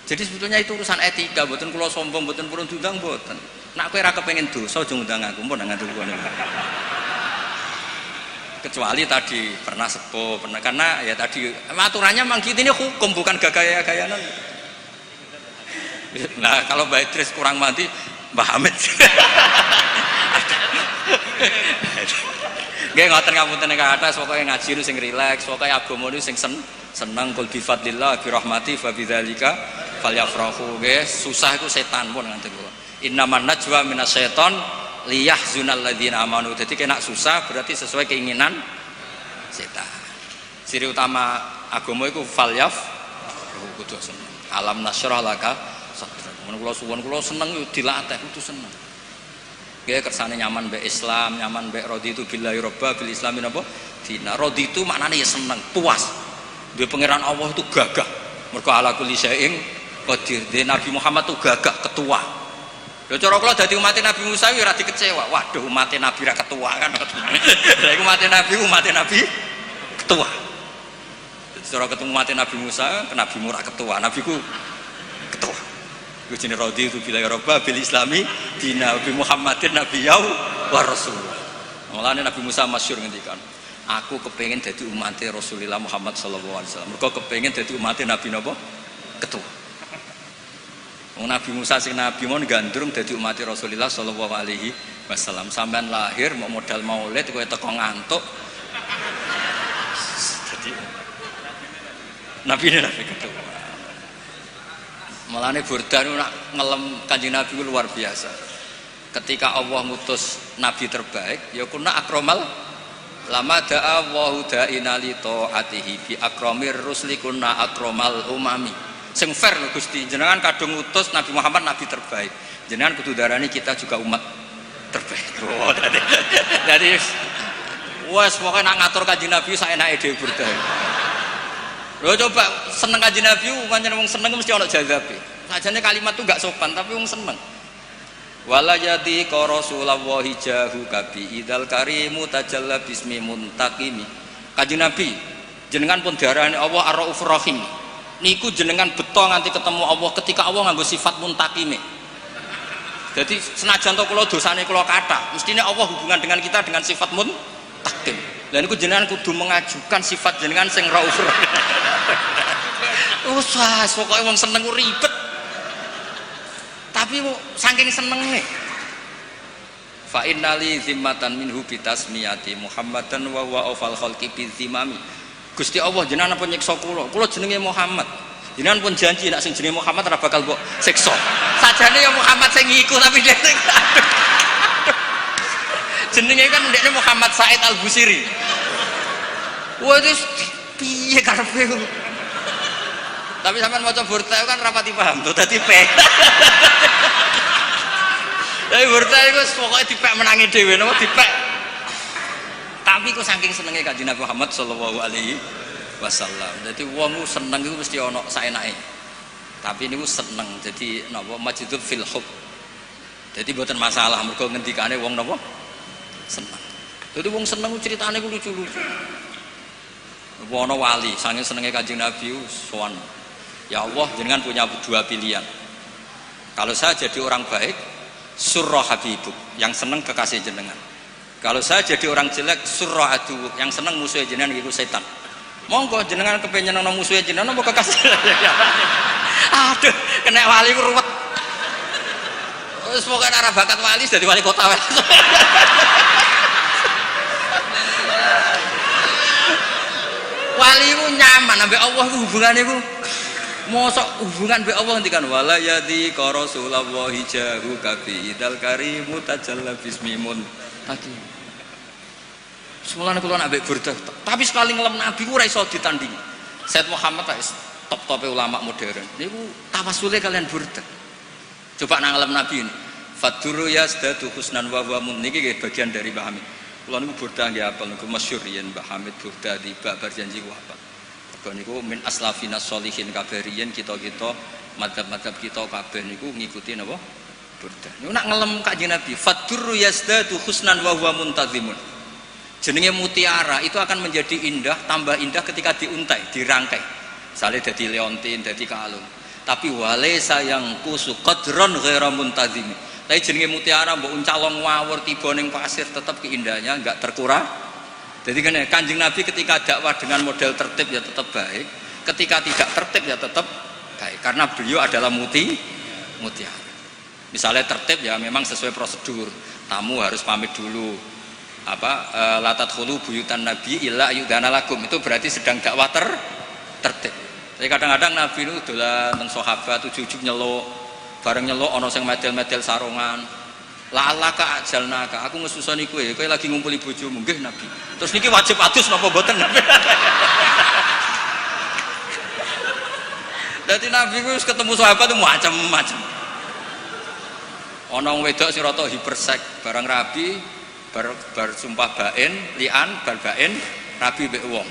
Jadi sebetulnya itu urusan etika, mboten kula sombong, mboten purun diundang mboten. Nek kowe ora kepengin dosa aja ngundang aku, pun ngatur kono. Kecuali tadi pernah sepuh, pernah karena ya tadi aturannya memang gitu, ini hukum bukan gaya-gayanan. Nah, kalau Mbak Idris kurang mati, Mbah Hamid. Nggih ngoten ngapunten ing atas, pokoke ngaji nu sing rileks, pokoke agama nu sing seneng kul bi fadlillah bi rahmati fa bidzalika falyafrahu. Nggih, susah iku setan pun ngoten kula. Innaman najwa minasyaiton liyahzunal ladzina amanu. Dadi kena susah berarti sesuai keinginan setan. Ciri utama agama iku falyafrahu kudu seneng. Alam nasyrah laka sadrak. Men kula suwun kula seneng yo dilatih kudu seneng. Nggih kersane nyaman mbek Islam, nyaman mbek raditu billahi robba bil islami napa? Dina. Raditu maknane ya seneng, puas. Duwe pangeran Allah itu gagah. Mergo ala kulli syai'in qadir. Nabi Muhammad itu gagah, ketua. Lho cara kula dadi umat Nabi Musa ya ora dikecewa. Waduh umat Nabi ra ketua kan. Lah iku umat Nabi ketua. Cara ketemu umat Nabi Musa, Nabi Murah ketua, Nabiku ketua. Iku jenenge raditu billahi robba bil islami dina Nabi Muhammadin nabiyau wa rasul. Mulane Nabi Musa masyhur ngendikan, aku kepengin dadi umatnya Rasulullah Muhammad sallallahu alaihi wasallam. Mergo kepengin dadi umatnya Nabi napa? Ketua. Wong Nabi Musa sing nabi mon gandrung dadi umatnya Rasulullah sallallahu alaihi wasallam. Sampean lahir mau modal maulid kowe teko ngantuk. Jadi Nabi ketua. Malane Burda nak ngelem Kanjeng Nabi luar biasa. Ketika Allah ngutus nabi terbaik, ya kunna akramal lama da'a Allahu da'ina li ta'atihi bi akramir rusli kunna akramal umami. Sing fair lho Gusti, jenengan kadung ngutus Nabi Muhammad nabi terbaik. Jenengan kudu darani kita juga umat terbaik. Oh, jadi wes pokoke nak ngatur Kanjeng Nabi saenake dhewe Burda. Lho coba seneng Kanjeng Nabi, pancen wong seneng mesti ana jazabe. Sajane kalimat itu gak sopan tapi wong seneng. Wala yadi ka Rasulullah jahu kabi idal karimu tajalla bismi muntaqimi. Kanjeng Nabi, jenengan pun diarani Allah Ar-Raufur Rahim. Niku jenengan beto nganti ketemu Allah ketika Allah nganggo sifat muntaqime. Jadi senajan to kula dosane kula kathah, mestine Allah hubungan dengan kita dengan sifat muntaqim. Lah niku jenengan kudu mengajukan sifat jenengan sing Raufur. Usah, pokoke wong seneng ku ribet. Tapi saking senenge. Fa innali zimmatan minhu bitasmiyati Muhammadan wa huwa awfal khalqi bizimami. Gusti Allah jenengan pun nyiksa kula. Kula jenenge Muhammad. Jenengan pun janji nek sing jenenge Muhammad ora bakal mbok siksa. Sajane ya Muhammad sing iku tapi dhek jenenge kan ndekne Muhammad Said Al-Busiri. Wah itu piye karepe? Tapi sampean maca burda kan rapati paham to dadi pe. Tapi burda iku pokoke dipek menangi dhewe napa dipek. Tapi kok saking senenge Kanjeng Nabi Muhammad sallallahu alaihi wasallam. Dadi wong ku seneng iku mesti ana saenake. Tapi niku seneng. Jadi napa majidul fil hub. Jadi mboten masalah mergo ngendikane wong napa seneng. Jadi wong seneng ceritane ku lucu-lucu. Ana wali saking senenge Kanjeng Nabi sowan. Ya Allah, jenengan punya dua pilihan. Kalau saya jadi orang baik, surra habibuk, yang seneng kekasih jenengan. Kalau saya jadi orang jelek, surra adu, yang seneng musuh jenengan itu setan. Monggo jenengan kepengen ana musuh jenengan apa kekasih. Aduh, kena wali ku ruwet. Wis pokoke ora bakat wali dadi wali kota wae. Wali ku nyaman ambek Allah ku hubungane ku mosok hubungan mbek Allah ngendikan wala yadi ka Rasulullah jahu kafi idal karimu tajalla bismimun tadi. Semulane kula nak mbek burdah, tapi sekali ngelem Nabi ku ora iso ditandingi. Said Muhammad top-tope ulama modern. Niku tawasule kalian burdah. Coba nang ngelem Nabi ini. Faduru yasdatu husnan wa huwa mun niki bagian dari Mbah Hamid. Kula niku burdah nggih apal niku masyhur yen Mbah Hamid burdah di bab berjanji ku apa. Niku min aslafina sholihin kabariyen kita-kita madzhab-madzhab kita kabeh niku ngikuti napa burdah. Niku nak ngelem Kanjeng Nabi fadurru yazdadu husnan wa huwa muntazimun. Jenenge mutiara itu akan menjadi indah, tambah indah ketika diuntai, dirangkai. Misale dadi leontin, dadi kalung. Tapi walaysa yang kusu qadron ghaira muntazim. Tapi jenenge mutiara mbok uncalong ngawur tiba ning pasir tetap keindahannya enggak terkurang. Jadi kan Kanjeng Nabi ketika dakwah dengan model tertib ya tetap baik, ketika tidak tertib ya tetap baik karena beliau adalah mutiara. Misalnya tertib ya memang sesuai prosedur, tamu harus pamit dulu. La tadkhulu buyutan nabi illa yudana lakum, itu berarti sedang dakwah tertib. Tapi kadang-kadang Nabi itu dolan teng sahabat ujug-ujug nyeluk, bareng nyeluk ana sing medel-medel sarungan. La'alaka ajalnaka, aku ngesusoni kowe lagi ngumpuli bojomu nggih Nabi. Terus niki wajib adus napa mboten Nabi? Dadi Nabi ku wis ketemu sahabat itu macam-macam. Ana wong wedok sing rata hipersek, barang rabi bar sumpah bain, lian bar bain, rabi mbek wong.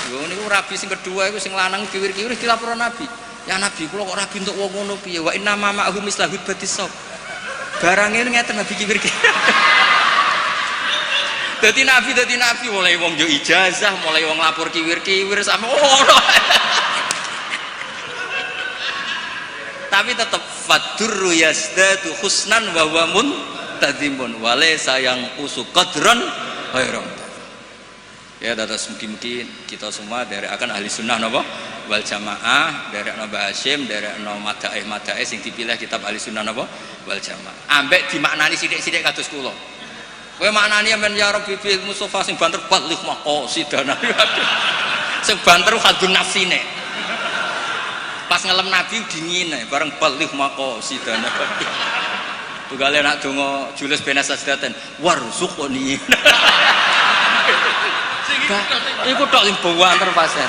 Yo niku rabi sing kedua iku sing lanang kiwir-kiwir dilapor Nabi. Ya Nabi kula kok rabi entuk wong ngono piye? Wa inna ma ma'hum mislahud batisab. Barangnya ini ngeten Nabi kiwir-kiwir. Dadi Nabi mulai wong yo ijazah, mulai wong lapor kiwir-kiwir sama ono. Tapi tetap fadurru yazdatu husnan wa huwa muntazimun wa laysa yang usu qadran ghairam. Ya terus mungkin kita semua dari akan ahli sunnah napa wal jamaah, dari Mbah Hasyim, dari madaih sing dipilih kitab ahli sunnah napa wal jamaah. Ambek dimaknani sithik-sithik kados kula. Kowe maknani men ya Rabbi bil Mustofa sing banter balih maqasidana. Sing banter hadun nafsine. Pas ngelem Nabi dingin bareng balih maqasidana. Tugale nak donga julis benas sajdaten warzuqni. Iku tok sing banter pasar.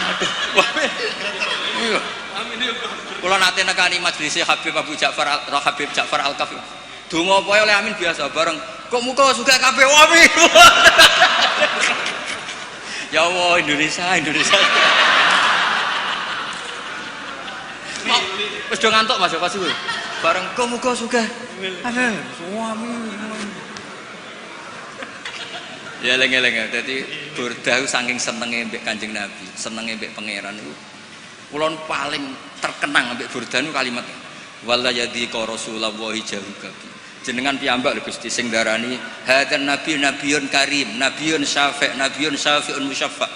Aduh. Amin. Kula nate nekani majelis Habib Abu Ja'far Habib Ja'far Al-Kafi. Donga pokoke oleh amin biasa bareng. Kok muka suka kabeh amin. Ya Allah Indonesia. Wis do ngantuk Mas pas iku. Bareng kok muka suka. Amin. Ya eleng-eleng dadi burdah saking senenge mbek Kanjeng Nabi, senenge mbek pangeran niku. Kula paling terkenang mbek burdah niku kalimat wala yadi ka Rasulullah jahu kabi. Jenengan piyambak lho Gusti sing darani hadzan nabi nabiyun karim, nabiyun syafi', nabiyun syafi'un musyaffa.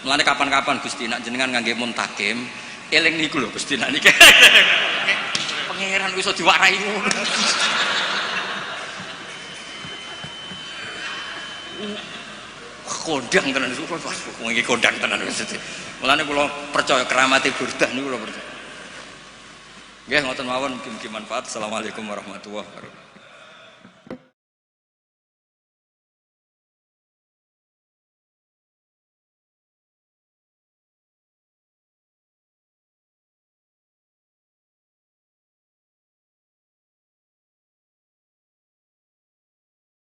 Mulane kapan-kapan Gusti nak jenengan ngangge muntakim, eling niku lho Gusti nak niki. Pangeran iso diwarai ngono. Kondang tenan niku wong iki kondang tenan Gusti. Mulane kula percaya keramate burdah niku kula percaya. Nggih ngoten mawon mugi-mugi manfaat. Assalamualaikum warahmatullahi wabarakatuh.